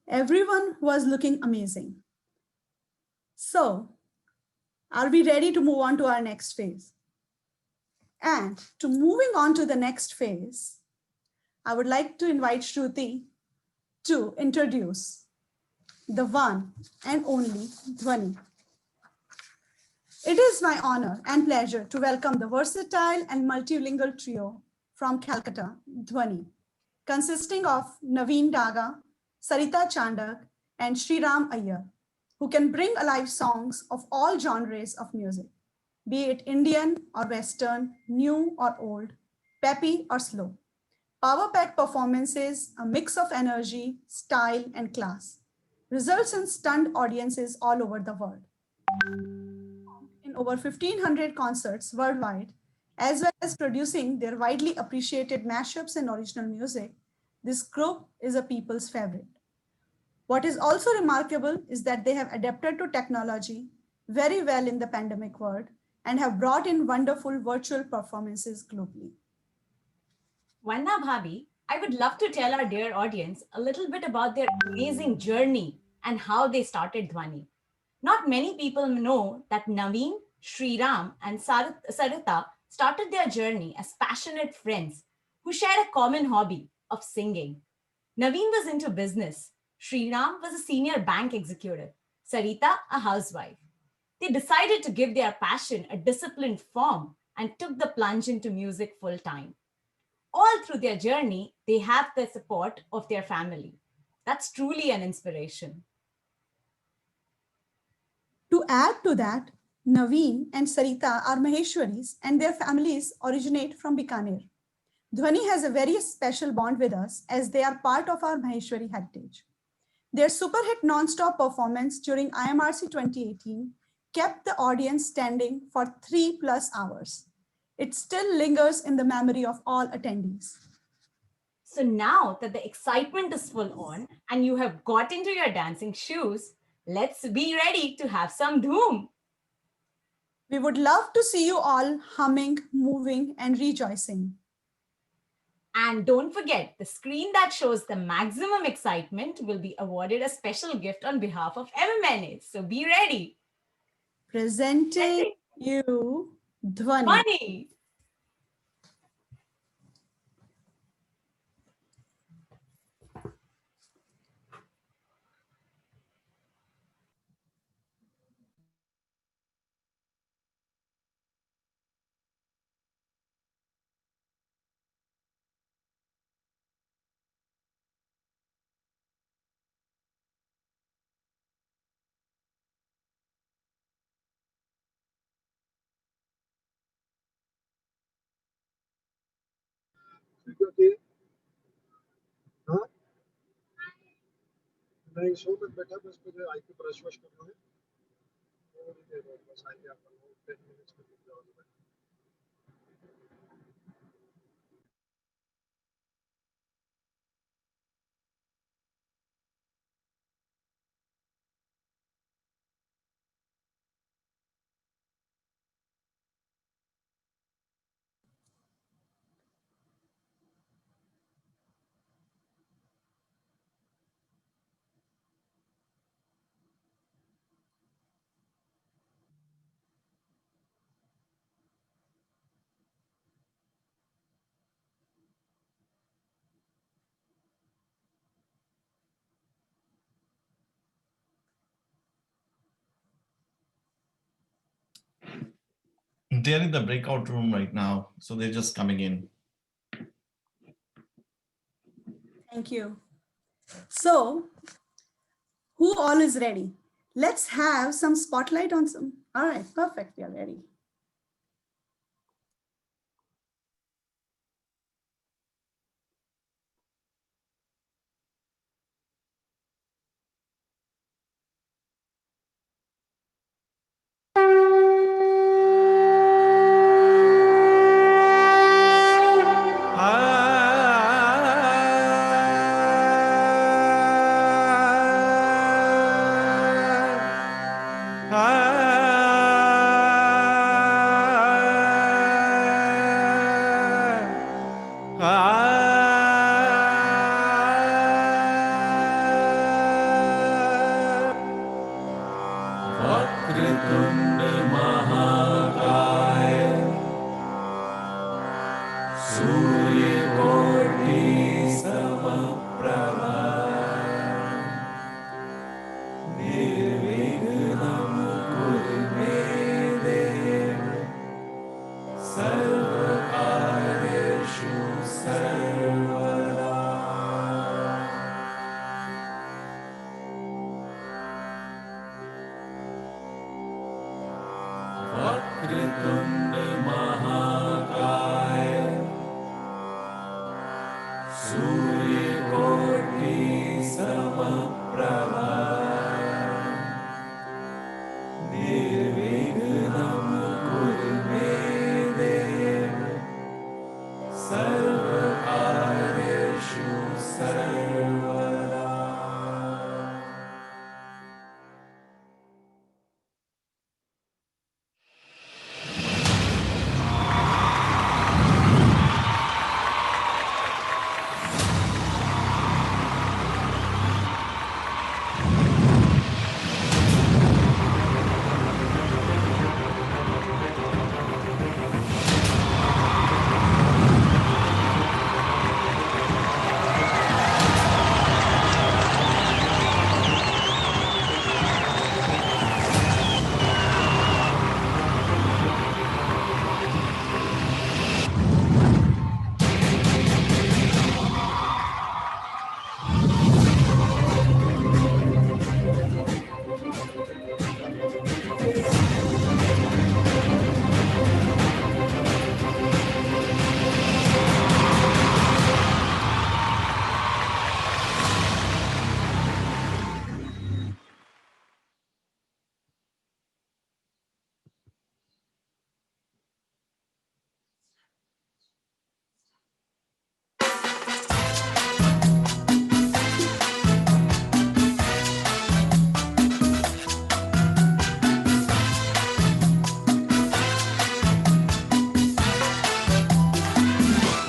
Everyone was looking amazing. So, are we ready to move on to our next phase? And to moving on to the next phase, I would like to invite Shruti to introduce the one and only Dhwani. It is my honor and pleasure to welcome the versatile and multilingual trio from Calcutta, Dhwani, consisting of Naveen Daga, Sarita Chandak, and Sriram Iyer, who can bring alive songs of all genres of music, be it Indian or Western, new or old, peppy or slow. Power-packed performances, a mix of energy, style, and class, results in stunned audiences all over the world. In over 1,500 concerts worldwide, as well as producing their widely appreciated mashups and original music, this group is a people's favorite. What is also remarkable is that they have adapted to technology very well in the pandemic world and have brought in wonderful virtual performances globally. Vanda Bhabi, I would love to tell our dear audience a little bit about their amazing journey and how they started Dhwani. Not many people know that Naveen, Sriram, and Sarita started their journey as passionate friends who shared a common hobby of singing. Naveen was into business. Sriram was a senior bank executive. Sarita, a housewife. They decided to give their passion a disciplined form and took the plunge into music full time. All through their journey, they have the support of their family. That's truly an inspiration. To add to that, Naveen and Sarita are Maheshwaris and their families originate from Bikaner. Dhwani has a very special bond with us as they are part of our Maheshwari heritage. Their super hit non-stop performance during IMRC 2018 kept the audience standing for 3+ hours. It still lingers in the memory of all attendees. So now that the excitement is full on and you have got into your dancing shoes, let's be ready to have some dhoom. We would love to see you all humming, moving, and rejoicing. And don't forget, the screen that shows the maximum excitement will be awarded a special gift on behalf of MMNA. So be ready. Presenting you Dhwani. Dhwani. नहीं show तक बैठा बस मुझे आई पे brush वश करना है और ये बस आइए आप 10 मिनट्स में दिख जाओगे they're in the breakout room right now, so they're just coming in. Thank you. So, who all is ready? Let's have some spotlight on some. All right, perfect. We are ready. Vakratunda महाकाय सूर्यकोटि समप्रभा निर्विघ्नं कुरु मे देव सर्वकार्येषु सर्वदा। वक्रतुंड महाकाय सूर्यकोटि समप्रभा निर्विघ्नं कुरु मे देव सर्वकार्येषु सर्वदा।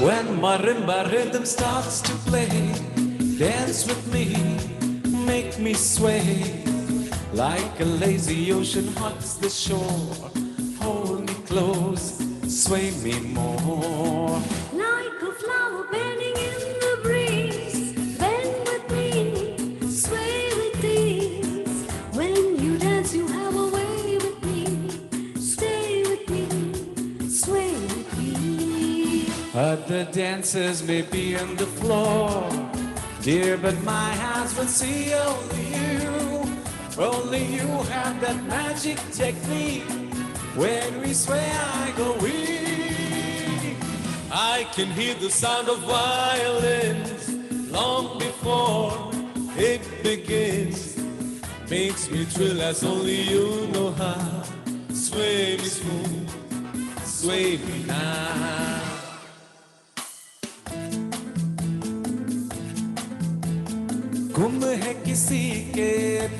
When marimba rhythm starts to play, dance with me, make me sway. Like a lazy ocean hugs the shore, hold me close, sway me more. Like a flower bending in the breeze, bend with me, sway with ease. When you dance, you have a way with me. Stay with me, sway with me. Other dancers may be on the floor, dear, but my eyes will see only you. Only you have that magic technique. When we sway, I go weak. I can hear the sound of violins long before it begins. Makes me thrill as only you know how. Sway me smooth, sway me now. गुम है किसी के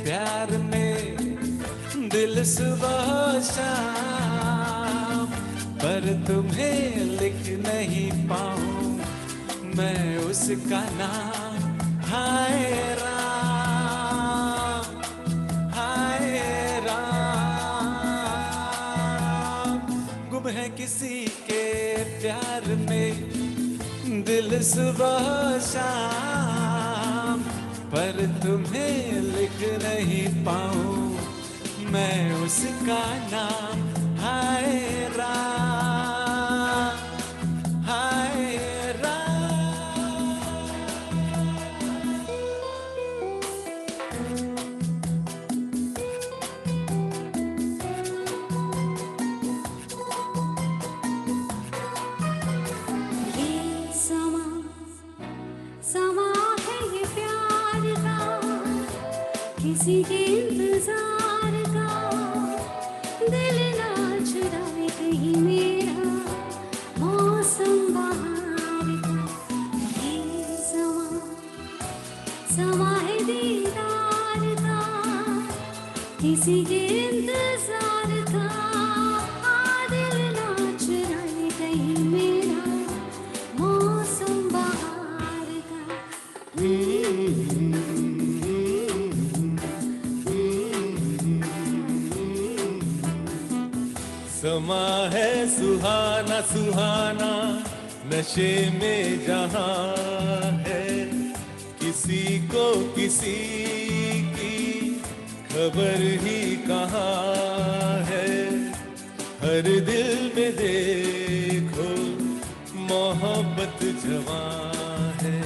प्यार में दिल सुबह शाम, पर तुम्हें लिख नहीं पाऊं मैं उसका नाम। हाय राम, हाय राम। गुम है किसी के प्यार में दिल सुबह शाम, पर तुम्हें लिख नहीं पाऊं मैं उसका नाम। हाय राम, हाय राम। ये समा है ये प्यार का, किसी के इंतजार का, दिल ना चुराए कहीं मेरा मौसम बहार का। ये समा है दीदार का, किसी के इंतजार का, दिल ना चुराए कहीं मेरा मौसम बहार का। समा है सुहाना सुहाना, नशे में जहां है, किसी को किसी की खबर ही कहाँ है। हर दिल में देखो मोहब्बत जवां है।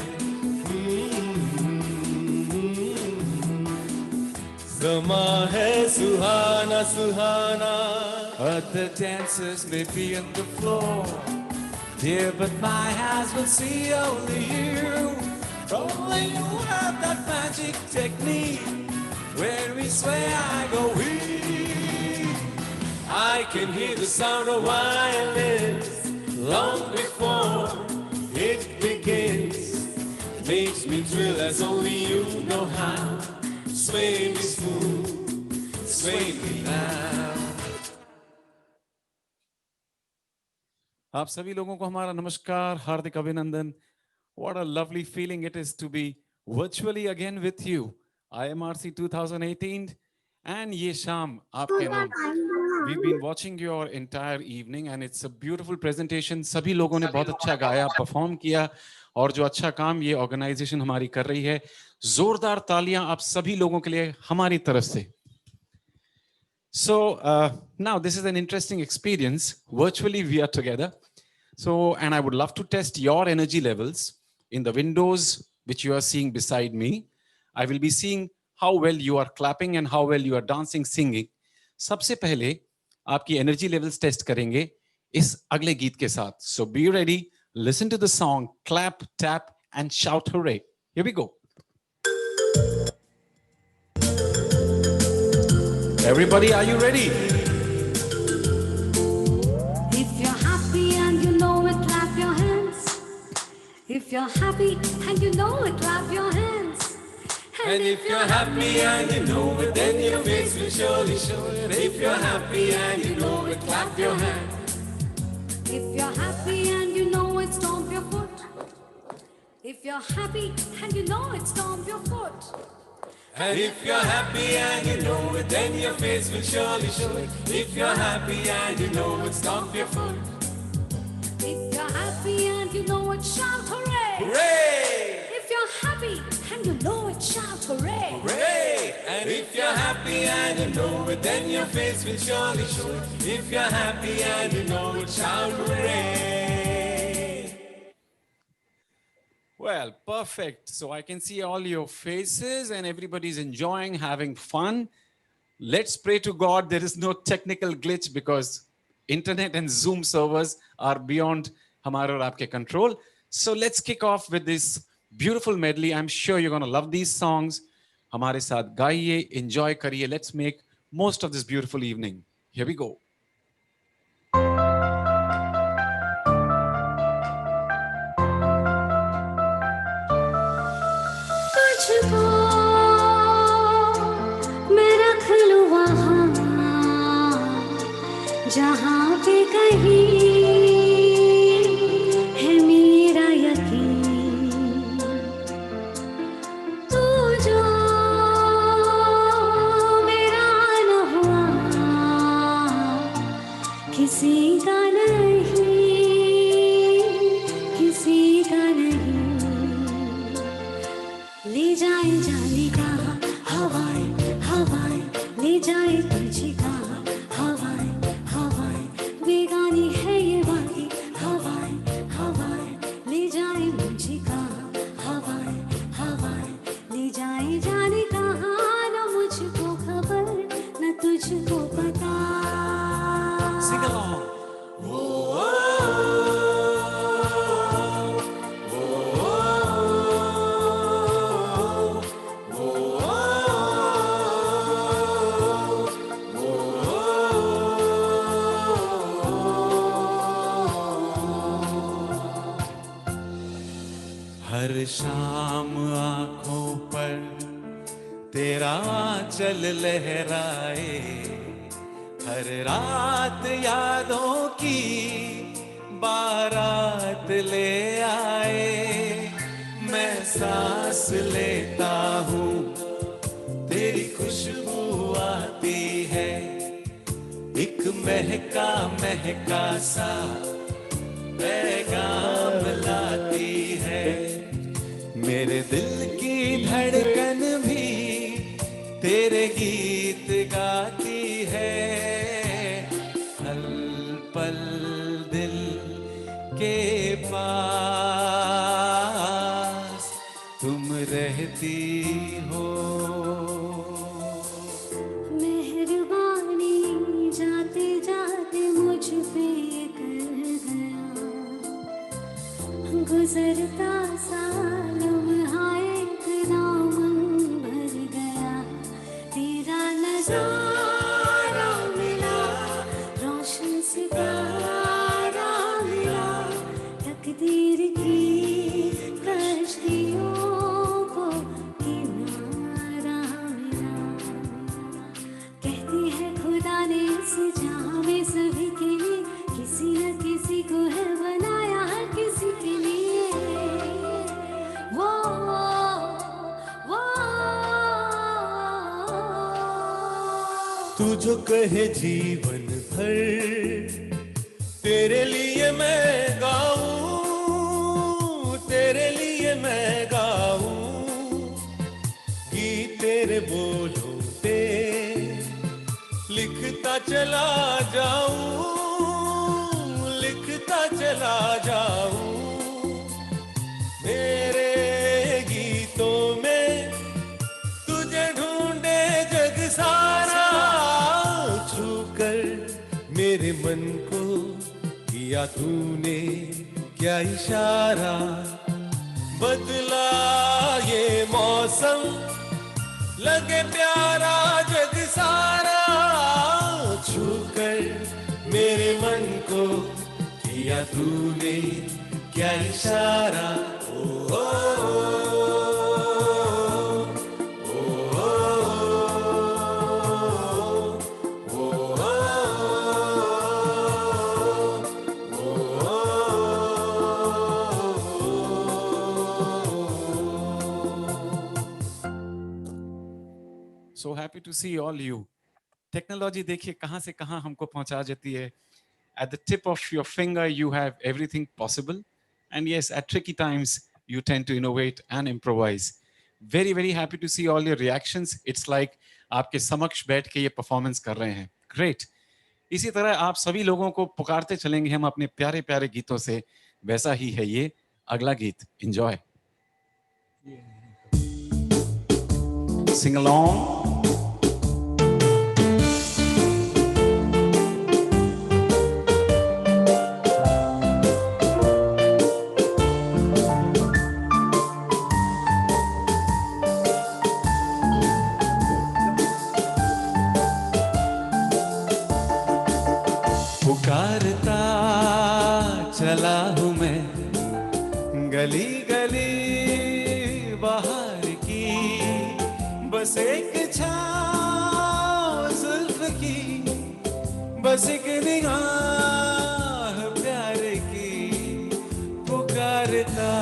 समा है सुहाना सुहाना। Other dancers may be on the floor, dear, but my eyes will see only you. Only you have that magic technique where we swear I go weak. I can hear the sound of violins long before it begins. Makes me thrill as only you know how. Sway me smooth, sway me now. आप सभी लोगों को हमारा नमस्कार, हार्दिक अभिनंदन। What a lovely feeling it is to be virtually again with you. IMRC 2018 and ये शाम आपके नाम। We've been watching your entire evening and it's a beautiful presentation. सभी लोगों ने बहुत अच्छा गाया, परफॉर्म किया और जो अच्छा काम ये ऑर्गेनाइजेशन हमारी कर रही है, जोरदार तालियां आप सभी लोगों के लिए हमारी तरफ से। So now this is an interesting experience. Virtually we are together. So, and I would love to test your energy levels in the windows which you are seeing beside me. I will be seeing how well you are clapping and how well you are dancing, singing. सबसे पहले आपकी energy levels test करेंगे इस अगले गीत के साथ. So be ready, listen to the song, clap, tap and shout hooray. Here we go. Everybody, are you ready? If you're happy and you know it, clap your hands. If you're happy and you know it, clap your hands. And if you're happy and you know it, then your face will surely show it. If you're happy and you know it, clap your hands. If you're happy and you know it, stomp your foot. If you're happy and you know it, stomp your foot. And if you're happy and you know it, then your face will surely show it. If you're happy and you know it, stomp your foot. If you're happy and you know it, shout hooray! Hooray! If you're happy and you know it, shout hooray! Hooray! And if you're happy and you know it, then your face will surely show it. If you're happy and you know it, shout hooray! Well, perfect. So I can see all your faces and everybody's enjoying, having fun. Let's pray to God there is no technical glitch because internet and Zoom servers are beyond hamare aur aapke control. So let's kick off with this beautiful medley. I'm sure you're going to love these songs. Hamare saath gaiye, enjoy kariye. Let's make most of this beautiful evening. Here we go. तुझको मैं रख लूं वहाँ जहाँ पे कहीं है मेरा यकीन। तू जो मेरा न हुआ किसी का नहीं, किसी का नहीं। ले जाए जाने का हवाएं हवाएं, ले जाए तुझे कहाँ हवाएं हवाएं। आंचल लहराए, हर रात यादों की बारात ले आए। मैं सांस लेता हूँ तेरी खुशबू आती है, एक महका महका सा पैगाम लाती है। मेरे दिल की धड़कन भी तेरे गीत गाती है, पल पल दिल के पास तुम रहती हो। मेहरबानी जाते जाते मुझ पे कर गया, गुजरता साल एक दामन भर गया। तेरा नजारा मिला, रोशन सितारा मिला, तकदीर की कश्तियों को किनारा मिला। कहती है खुदा ने इस जहां में सभी के लिए किसी न किसी को है बनाया, हर किसी के लिए। वो तू जो कहे जीवन भर तेरे लिए मैं गाऊं, तेरे लिए मैं गाऊं, गीत तेरे बोलों पे लिखता चला जाऊं, लिखता चला जाऊं। मेरे गीतों में तुझे ढूंढे जग सारा, छूकर मेरे मन को किया तूने क्या इशारा। बदला ये मौसम लगे प्यारा जग सारा, छूकर मेरे मन को किया तूने क्या इशारा। ओ, So happy to see all you. Technology देखिए कहाँ से कहाँ हमको पहुंचा जाती है. At the tip of your finger, you have everything possible. And yes, at tricky times, you tend to innovate and improvise. Very, very happy to see all your reactions. It's like आपके समक्ष बैठ के ये performance कर रहे हैं. Great. इसी तरह आप सभी लोगों को पुकारते चलेंगे हम अपने प्यारे प्यारे गीतों से. वैसा ही है ये अगला गीत. Enjoy. Sing along. पुकारता चला हूँ मैं गली गली बाहर की, बस एक छाँव जुल्फ की, बस एक निगाह प्यार की, पुकारता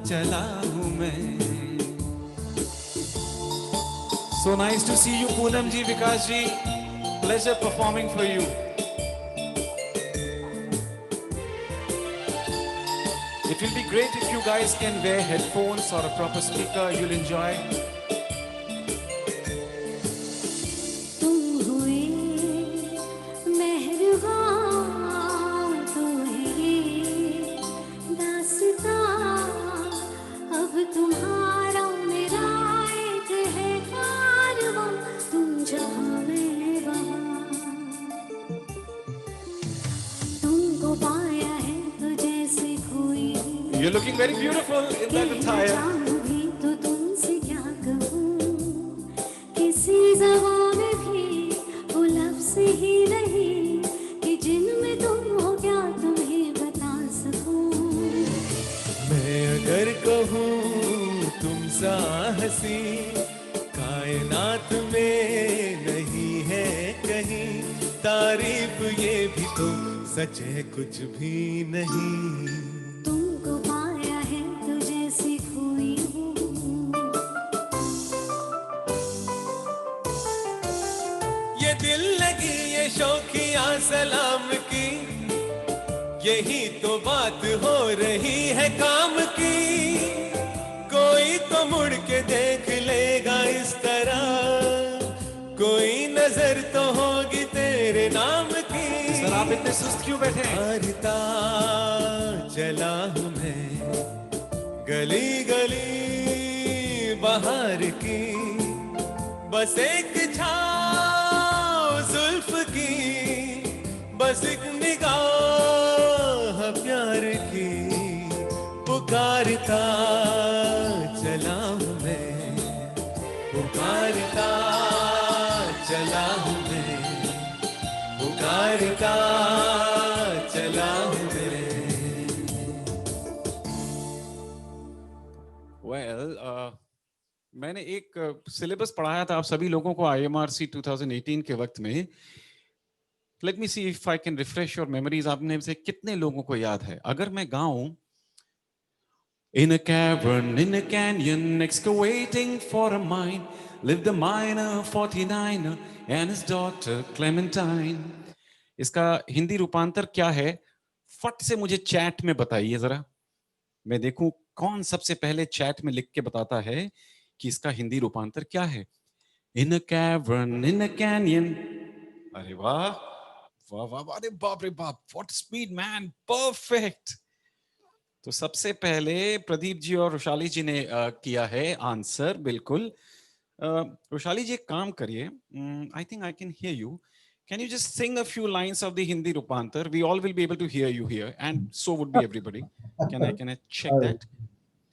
चला हूँ मैं. So nice to see you, Poonam ji, Vikas ji. Pleasure performing for you. It will be great if you guys can wear headphones or a proper speaker. You'll enjoy. You're looking very beautiful in that attire. मैं अगर कहूँ तुम सा हंसी कायनात तारीफ ये भी तो सच है कुछ भी नहीं। तुमको पाया है तो जैसे खोई हूँ। ये दिल लगी ये शौकिया सलाम की, यही तो बात हो रही है काम की। कोई तो मुड़ के देख लेगा इस तरह, कोई नजर तो होगी तेरे नाम की। सर आप इतने सुस्त क्यों बैठे? हारता चला हूँ मैं गली गली बाहर की, बस एक छाँव जुल्फ की, बस एक निगाह प्यार की। पुकारता चला हूँ मैं, पुकारता चला हूँ मैं, पुकारता चला हूँ मैं। Well, मैंने एक सिलेबस पढ़ाया था आप सभी लोगों को IMRC 2018 के वक्त में। Let me see if I can refresh your memories. आप में से कितने लोगों को याद है? अगर मैं गाऊं In a cavern, in a canyon, excavating for a mine, lived a miner, 49er, and his daughter Clementine. इसका हिंदी रूपांतर क्या है? फट से मुझे चैट में बताइए जरा, मैं देखूं कौन सबसे पहले चैट में लिख के बताता है कि इसका हिंदी रूपांतर क्या है। In a cavern, in a canyon. अरे वाह वाह वाह, अरे बाप रे बाप, what speed man, perfect. तो सबसे पहले प्रदीप जी और रुशाली जी ने किया है आंसर, बिल्कुल। रुशाली जी एक काम करिए, I think I can hear you, can you just sing a few lines of the Hindi रूपांतर? We all will be able to hear you here and so would be everybody. Can I check that?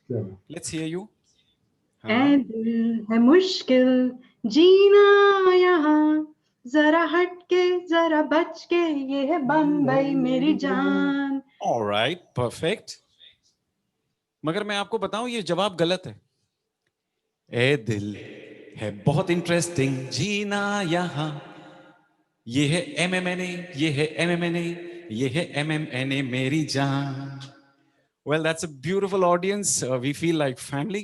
Let's hear you. Ae Dil Hai मुश्किल जीना यहाँ, जरा हट के जरा बच के, ये है बम्बई मेरी जान। Alright, perfect. मगर मैं आपको बताऊं ये जवाब गलत है। ए दिल है बहुत इंटरेस्टिंग जीना यहाँ, ये है MMNA, ये है MMNA, ये है MMNA मेरी जान। Well, that's a beautiful audience. We feel like family.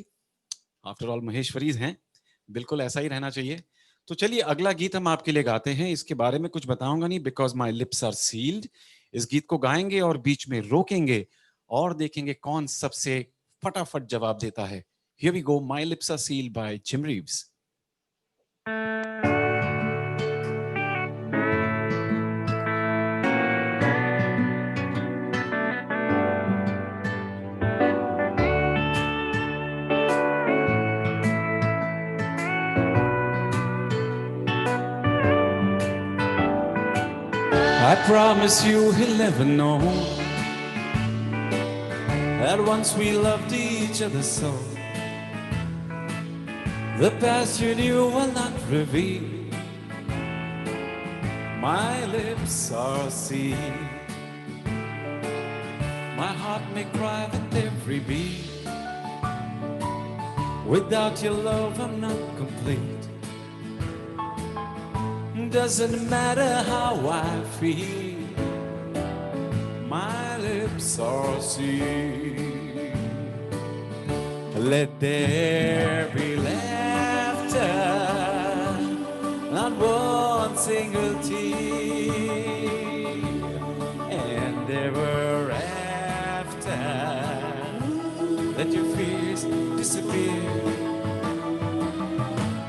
After all, महेश्वरीज हैं, बिल्कुल ऐसा ही रहना चाहिए। तो चलिए अगला गीत हम आपके लिए गाते हैं। इसके बारे में कुछ बताऊंगा नहीं, because my lips are sealed. इस गीत को गाएंगे और बीच में रोकेंगे और देखेंगे कौन सबसे फटाफट जवाब देता है। Here we go, My Lips Are Sealed by Jim Reeves. I promise you he'll never know that once we loved each other so. The past you knew will not reveal. My lips are sealed. My heart may cry with every beat. Without your love I'm not complete. Doesn't matter how I feel, my lips are sealed. Let there be laughter, not one single tear, and ever after let your fears disappear.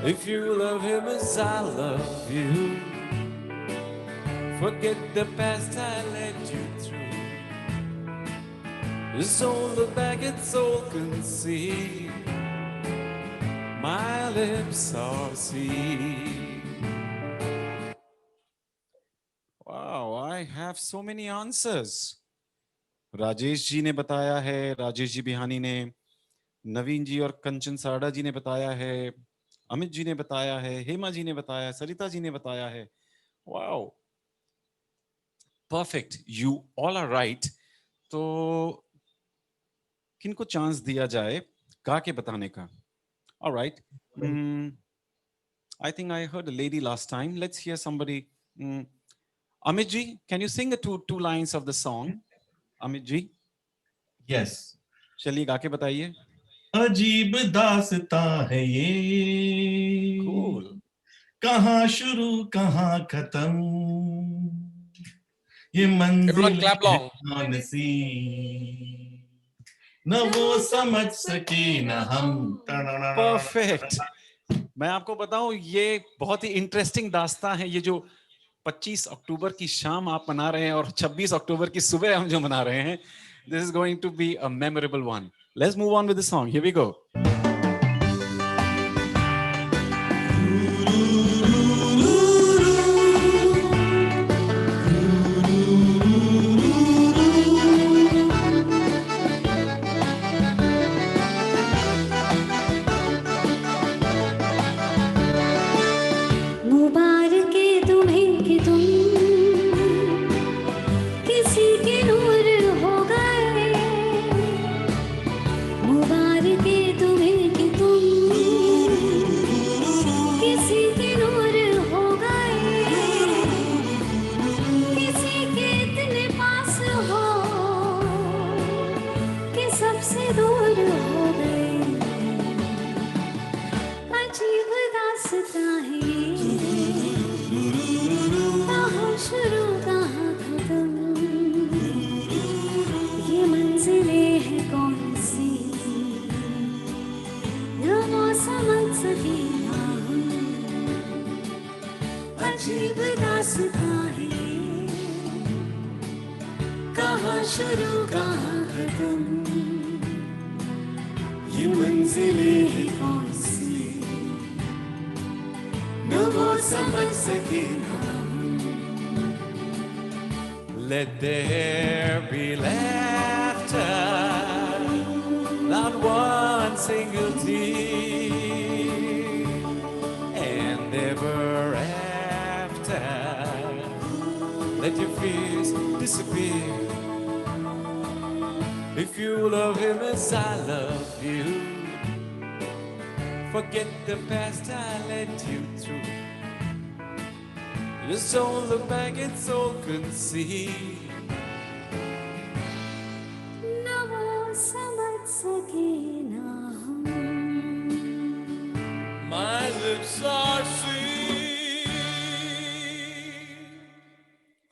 If you love him as I love you, forget the past I led you through. It's all the back, it's all concealed. My lips are sealed. Wow, I have so many answers. Rajesh ji ने बताया है, राजेश जी बिहानी ने, नवीन जी और कंचन सारडा जी ने बताया है, अमित जी ने बताया है, हेमा जी ने बताया है, सरिता जी ने बताया है। Wow, perfect, you all are right. तो किनको चांस दिया जाए गा के बताने का? Alright, I think I heard a lady last time, let's hear somebody. Amit ji, can you sing the two lines of the song? Amit ji? Yes. चलिए गा के बताइए. अजीब दास्तां है ये, Cool. कहाँ शुरू कहाँ खत्म, ये Everyone मंजिल clap along. कौन सी, न वो समझ सके न हम. Perfect. मैं आपको बताऊं ये बहुत ही इंटरेस्टिंग दास्तां है. ये जो 25 अक्टूबर की शाम आप मना रहे हैं और 26 अक्टूबर की सुबह हम जो मना रहे हैं, this is going to be a memorable one. Let's move on with the song. Here we go. मुबारक है तुम्हें कि तुम किसी के नूर हो गए, मुबारक है तुम्हें कि तुम किसी के नूर हो गए, किसी के इतने पास हो कि सबसे दूर हो गए. अजीब दास्तां है शुरू कहाँ खत्म, ये मंजिलें हैं कौन सी, न वो समझ सके ना हम. अजीब दास्तां है, कहाँ शुरू कहाँ खत्म, ये मंजिलें हैं कौन सी, न वो समझ सके ना. Let there be laughter, not one single tear, and ever after, let your fears disappear. If you love him as I love you, forget the past I led you through. Just don't look back, it's all conceived. न वो समझ सके ना हम. My lips are sealed.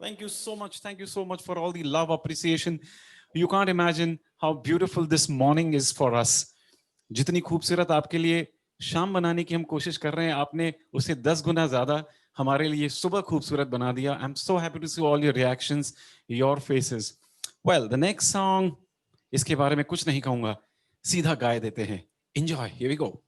Thank you so much. Thank you so much for all the love, appreciation. You can't imagine how beautiful this morning is for us. जितनी खूबसूरत आपके लिए शाम बनाने की हम कोशिश कर रहे हैं, आपने उसे 10 गुना ज्यादा हमारे लिए सुबह खूबसूरत बना दिया. I'm so happy to see all your reactions, your faces. Well, the next song, इसके बारे में कुछ नहीं कहूंगा, सीधा गाए देते हैं. Enjoy. Here we go.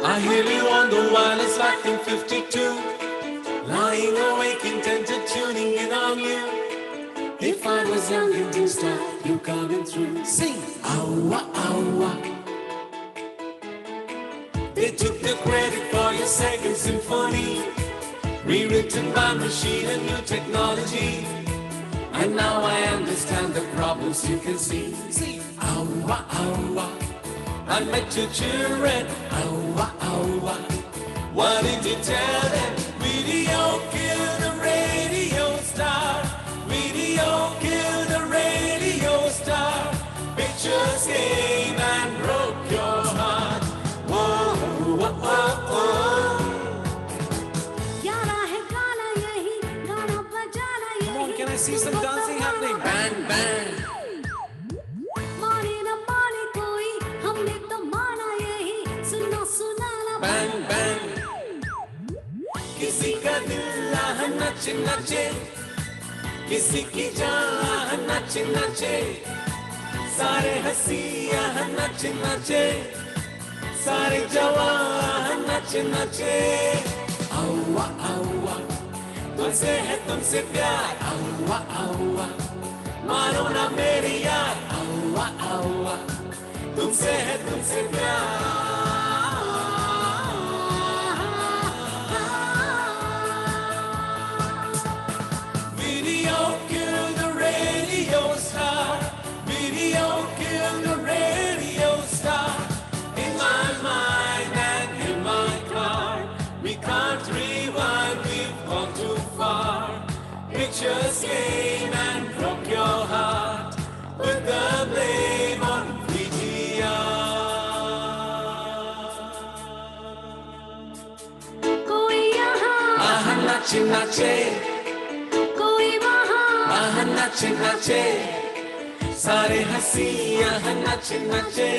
I hear you on the wireless like in 52, lying awake intent tuning in on you. If I was young you do stop, you coming through. Sing, awa, awa. They took the credit for your second symphony, rewritten by machine and new technology. And now I understand the problems you can see. See, awa, awa. I met your children, awa, awa. What did you tell them? Video killed the radio star. Video killed the radio star. Pictures came and broke your heart. Whoa, whoa, whoa, whoa. यारा है गाना यही, गाना बजाना यही. Come on, can I see some dancing happening? Bang, bang. माने न माने कोई, हमने तो माना यही. सुना सुनाना Bang, bang. किसी का दिल आह नच नचे, किसी की जान आह नच नचे, सारे हंसी आह नच नचे, सारे जवान आह नच नचे. आवा आवा, तुमसे है तुमसे प्यार. आवा आवा, मानो ना मेरी यार. आवा आवा, तुमसे है तुमसे प्यार. vicious game and broke your heart. Put the blame on कोई यहाँ नाचे नाचे, कोई वहाँ नाचे नाचे, सारे हंसी यहाँ नाचे नाचे,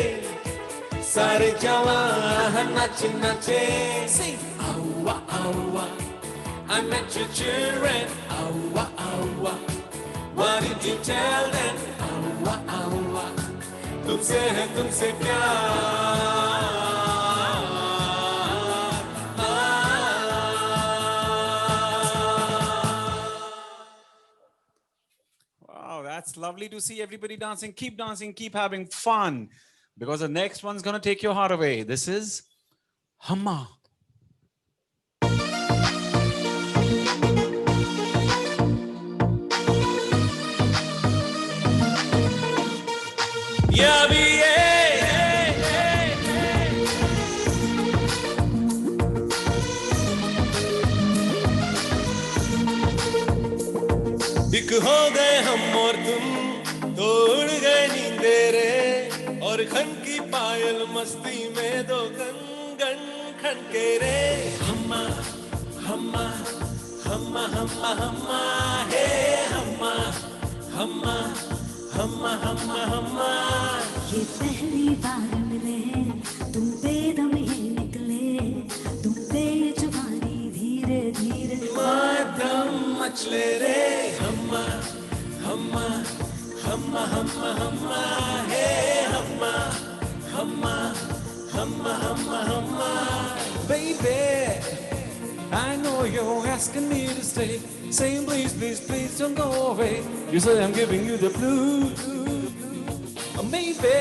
सारे जवान नाचे नाचे. Sing, awa awa, I met your children. Awa awa, what did you tell them? Awa awa, तुमसे है तुमसे प्यार. That's lovely to see everybody dancing. Keep having fun, because the next one's going to take your heart away. This is Hamma. Yeah, एक हो गए हम और तुम, तोड़ गए नींदे रे, और खन की पायल मस्ती में दो गन गन खन के रे. हम्मा हम्मा हम्मा हम्मा हम्मा हे हम्मा हम्मा हम्मा हम्मा हम्मा. ये पहली बार मिले तुम बेदम ही निकले, तुम बेजुबानी धीरे धीरे मातम मचले रे. हम्मा हम्मा हम्मा हम्मा हम्मा हे हम्मा हम्मा हम्मा हम्मा हम्मा. Baby, I know you're asking me to stay, saying please, please, please don't go away. You say I'm giving you the blues. Maybe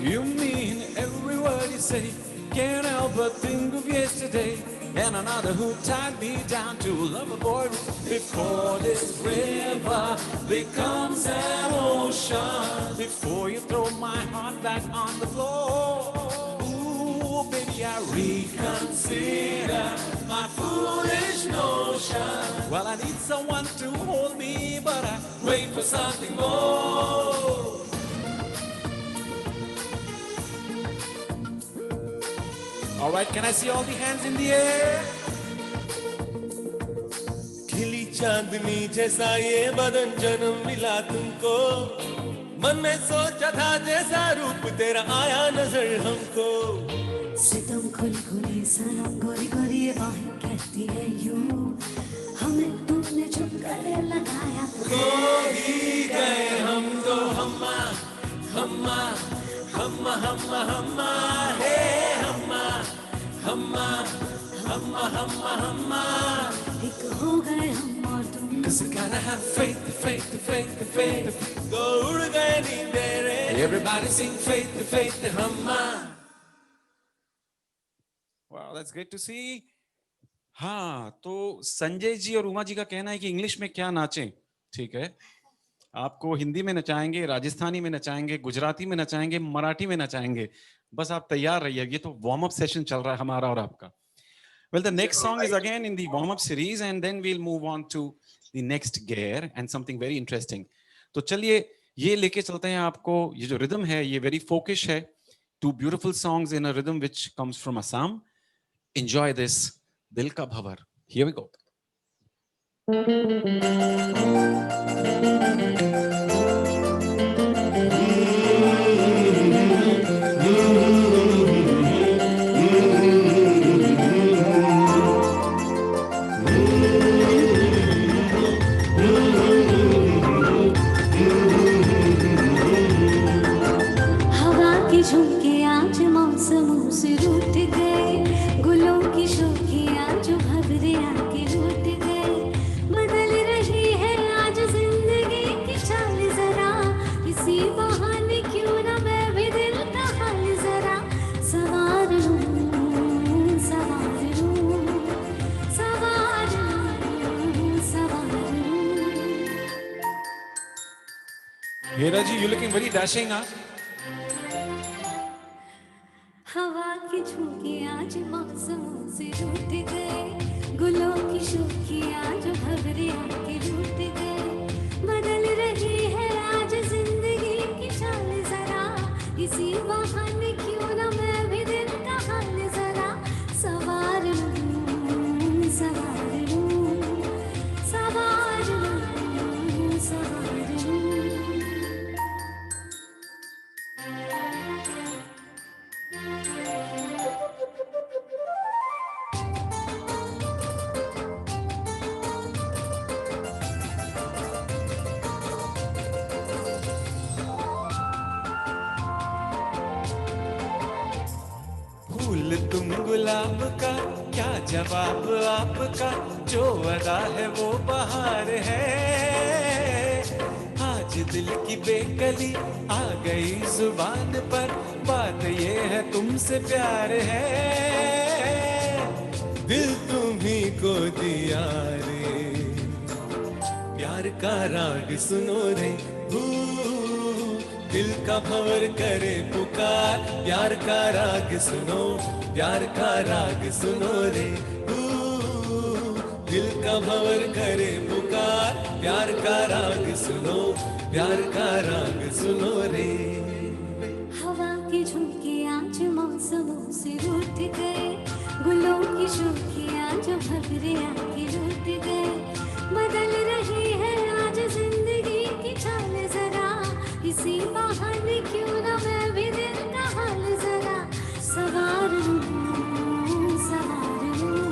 you mean every word you say. Can't help but think of yesterday, and another who tied me down to love a boy before this river becomes an ocean. Before you throw my heart back on the floor, ooh, baby, I reconsider my foolish notion. Well, I need someone to hold me, but I wait for something more. All right, can I see all the hands in the air? खिली चांदनी जैसा ये बदन जन्म मिला तुमको, मन में सोचा था जैसा रूप तेरा आया नजर हमको. सितम खुली खुली सनम गोरी गोरी ये बाहें कहती है यूं, हमें तुमने चुप गले लगाया. खो ही गए हम तो हम्मा हम्मा हम्मा हम्मा हम्मा हे हम्मा हम्मा हम्मा हम्मा हम्मा. एक हो गए हम और तुम. 'Cause you gotta have faith, faith, faith, faith. Go उड़ गए नींदे रे. Everybody sing faith, faith, Humma. Wow, that's great to see. हाँ, तो संजय जी और उमा जी का कहना है कि इंग्लिश में क्या नाचें. ठीक है, आपको हिंदी में नचाएंगे, राजस्थानी में नचाएंगे, गुजराती में नचाएंगे, मराठी में नचाएंगे. बस आप तैयार रहिए, ये तो वार्म अप सेशन चल रहा है हमारा और आपका. Well, the next song is again in the warm up series, and then we'll move on to the next gear and something very interesting. तो चलिए ये लेके चलते हैं आपको. ये जो rhythm है ये very folkish है. Two beautiful songs in a rhythm which comes from Assam. Enjoy this, Dil Ka Bhavar. Here we go. हवा की झुमके आज मौसमों से रूठ गए, गुलों की शोखियाँ जो भवरे आके लूट गए. बदल रही है आज जिंदगी की चाल जरा, किसी बहाने क्यों ना मैं भी दिल का हाल जरा सवार लूं, सवार लूं, सवार लूं, सवार लूं. Hera ji, you're looking very dashing, huh? हवा की झोंके आज मौसमों से रूठ गए, गुलों की शोखियाँ जो भवरे आके गुलाब का क्या जवाब आपका, जो अदा है वो बहार है। आज दिल की बेकली आ गई जुबान पर, बात ये है तुमसे प्यार है। दिल तुम्ही को दिया रे, प्यार का राग सुनो रे। दिल का भंवर करे पुकार, प्यार का राग सुनो, प्यार का राग सुनो रे। दिल का भंवर करे पुकार, प्यार का राग सुनो, प्यार का राग सुनो रे। हवा की झुमकियाँ जो मौसमों से रूठ गए, गुलों की शोखियाँ जो भवरे आके लूट गए। बदल रही है आज जिंदगी की चाल जरा, इसी बहाने क्यों ना मैं भी दिल का हाल जरा सवार लूं, सवार लूं,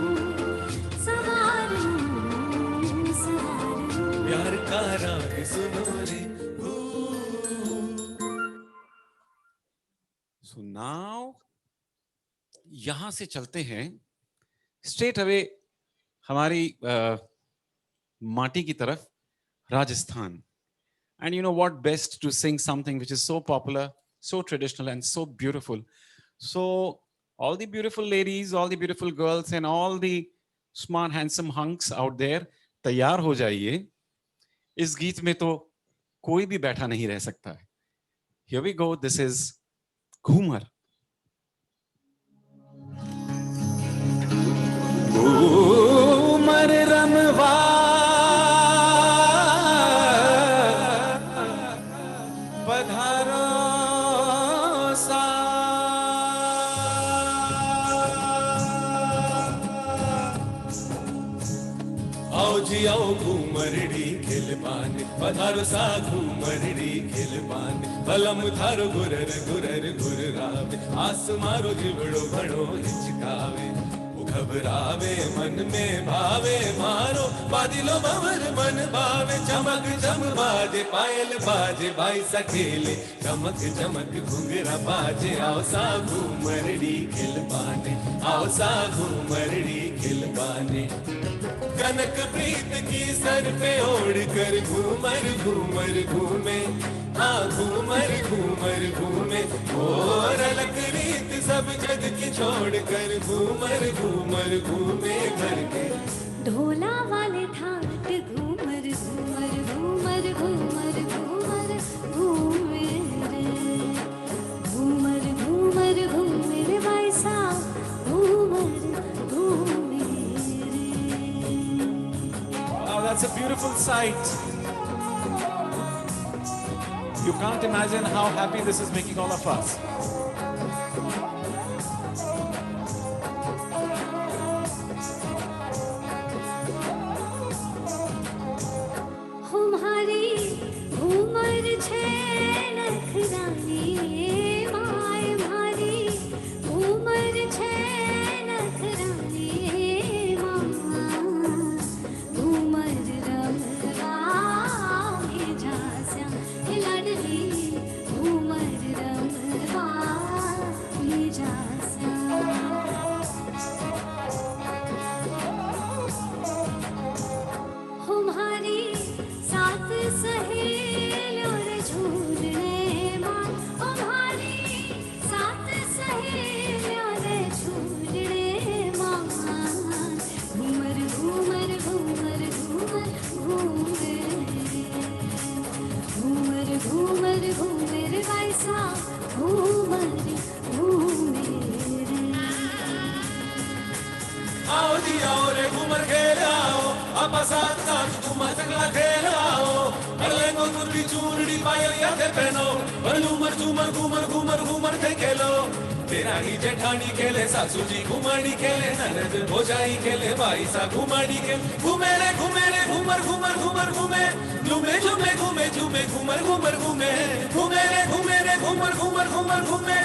सवार लूं, सवार लूं। प्यार का राग सुनो रे। So now यहां से चलते हैं स्ट्रेट अवे हमारी माटी की तरफ, Rajasthan. And you know what best to sing something which is so popular, so traditional and so beautiful. So all the beautiful ladies, all the beautiful girls and all the smart handsome hunks out there, तैयार हो जाइए। इस गीत में तो कोई भी बैठा नहीं रह सकता है। Here we go, this is Ghoomar. Ghoomar रमवा पधारो सा, आओ जी आओ घूमरड़ी खिलबान, पधारो सा घूमरड़ी खिलबान। बलम थारो गुरर गुरर गुररावे, आस मारो जिबड़ो भड़ो हिचकावे। घबरावे मन में भावे, मारो बादिलो भंवर मन भावे। चमक चम बाजे पायल बाजे, भाई सखेले चमक चमक घुंघरा बाजे। आओ सा घूमरड़ी खिलबाने, आओ सा घूमरड़ी खिलबाने। कनक प्रीत की सर पे ओढ़ कर घूमर घूमर घूमे, हाँ घूमर घूमर घूमे। और अलग रीत सब जग की छोड़ कर घूमर घूमर घूमे घर के। ढोला वाले ठाट घूमर घूमर घूमर घूमर घूमर घूमे रे, घूमर घूमर घूमे रे भाई साहब, घूमर घूमे रे। Wow, that's a beautiful sight. You can't imagine how happy this is making all of us. हमारी घूमर छे नखरानी, माय भारी घूमर छे नखरानी। माँ घूमर रमवा के झांस्या लाडली, घूमर रमवा के झांस्या। हमारी साथ सहेलियों रे झूलने माँ, हमारी साथ सहेलियों रे झूलने माँ। घूमर घूमर घूमर घूमर घूमे, घूमर घूमर घूमर भाई साहब, घूमर घूमे रे। आओ जी आओ रे घूमर खेल आओ, आपा साथ साथ घूमर चंगला खेल आओ। अरलेंगो तुर्की चूरड़ी पायल यादे पहनो, और झूमर झूमर घूमर घूमर घूमर थे खेलो। तेरा ही जेठानी खेले, सासू जी घुमाड़ी खेले, ननद भोजाई खेले, भाई सा घुमाड़ी खेले। घूमे रे घूमर घूमर घूमर घूमे, झूमे झूमे घूमे झूमे घूमर घूमर घूमे। घूमे रे घूमर घूमर घूमर घूमे।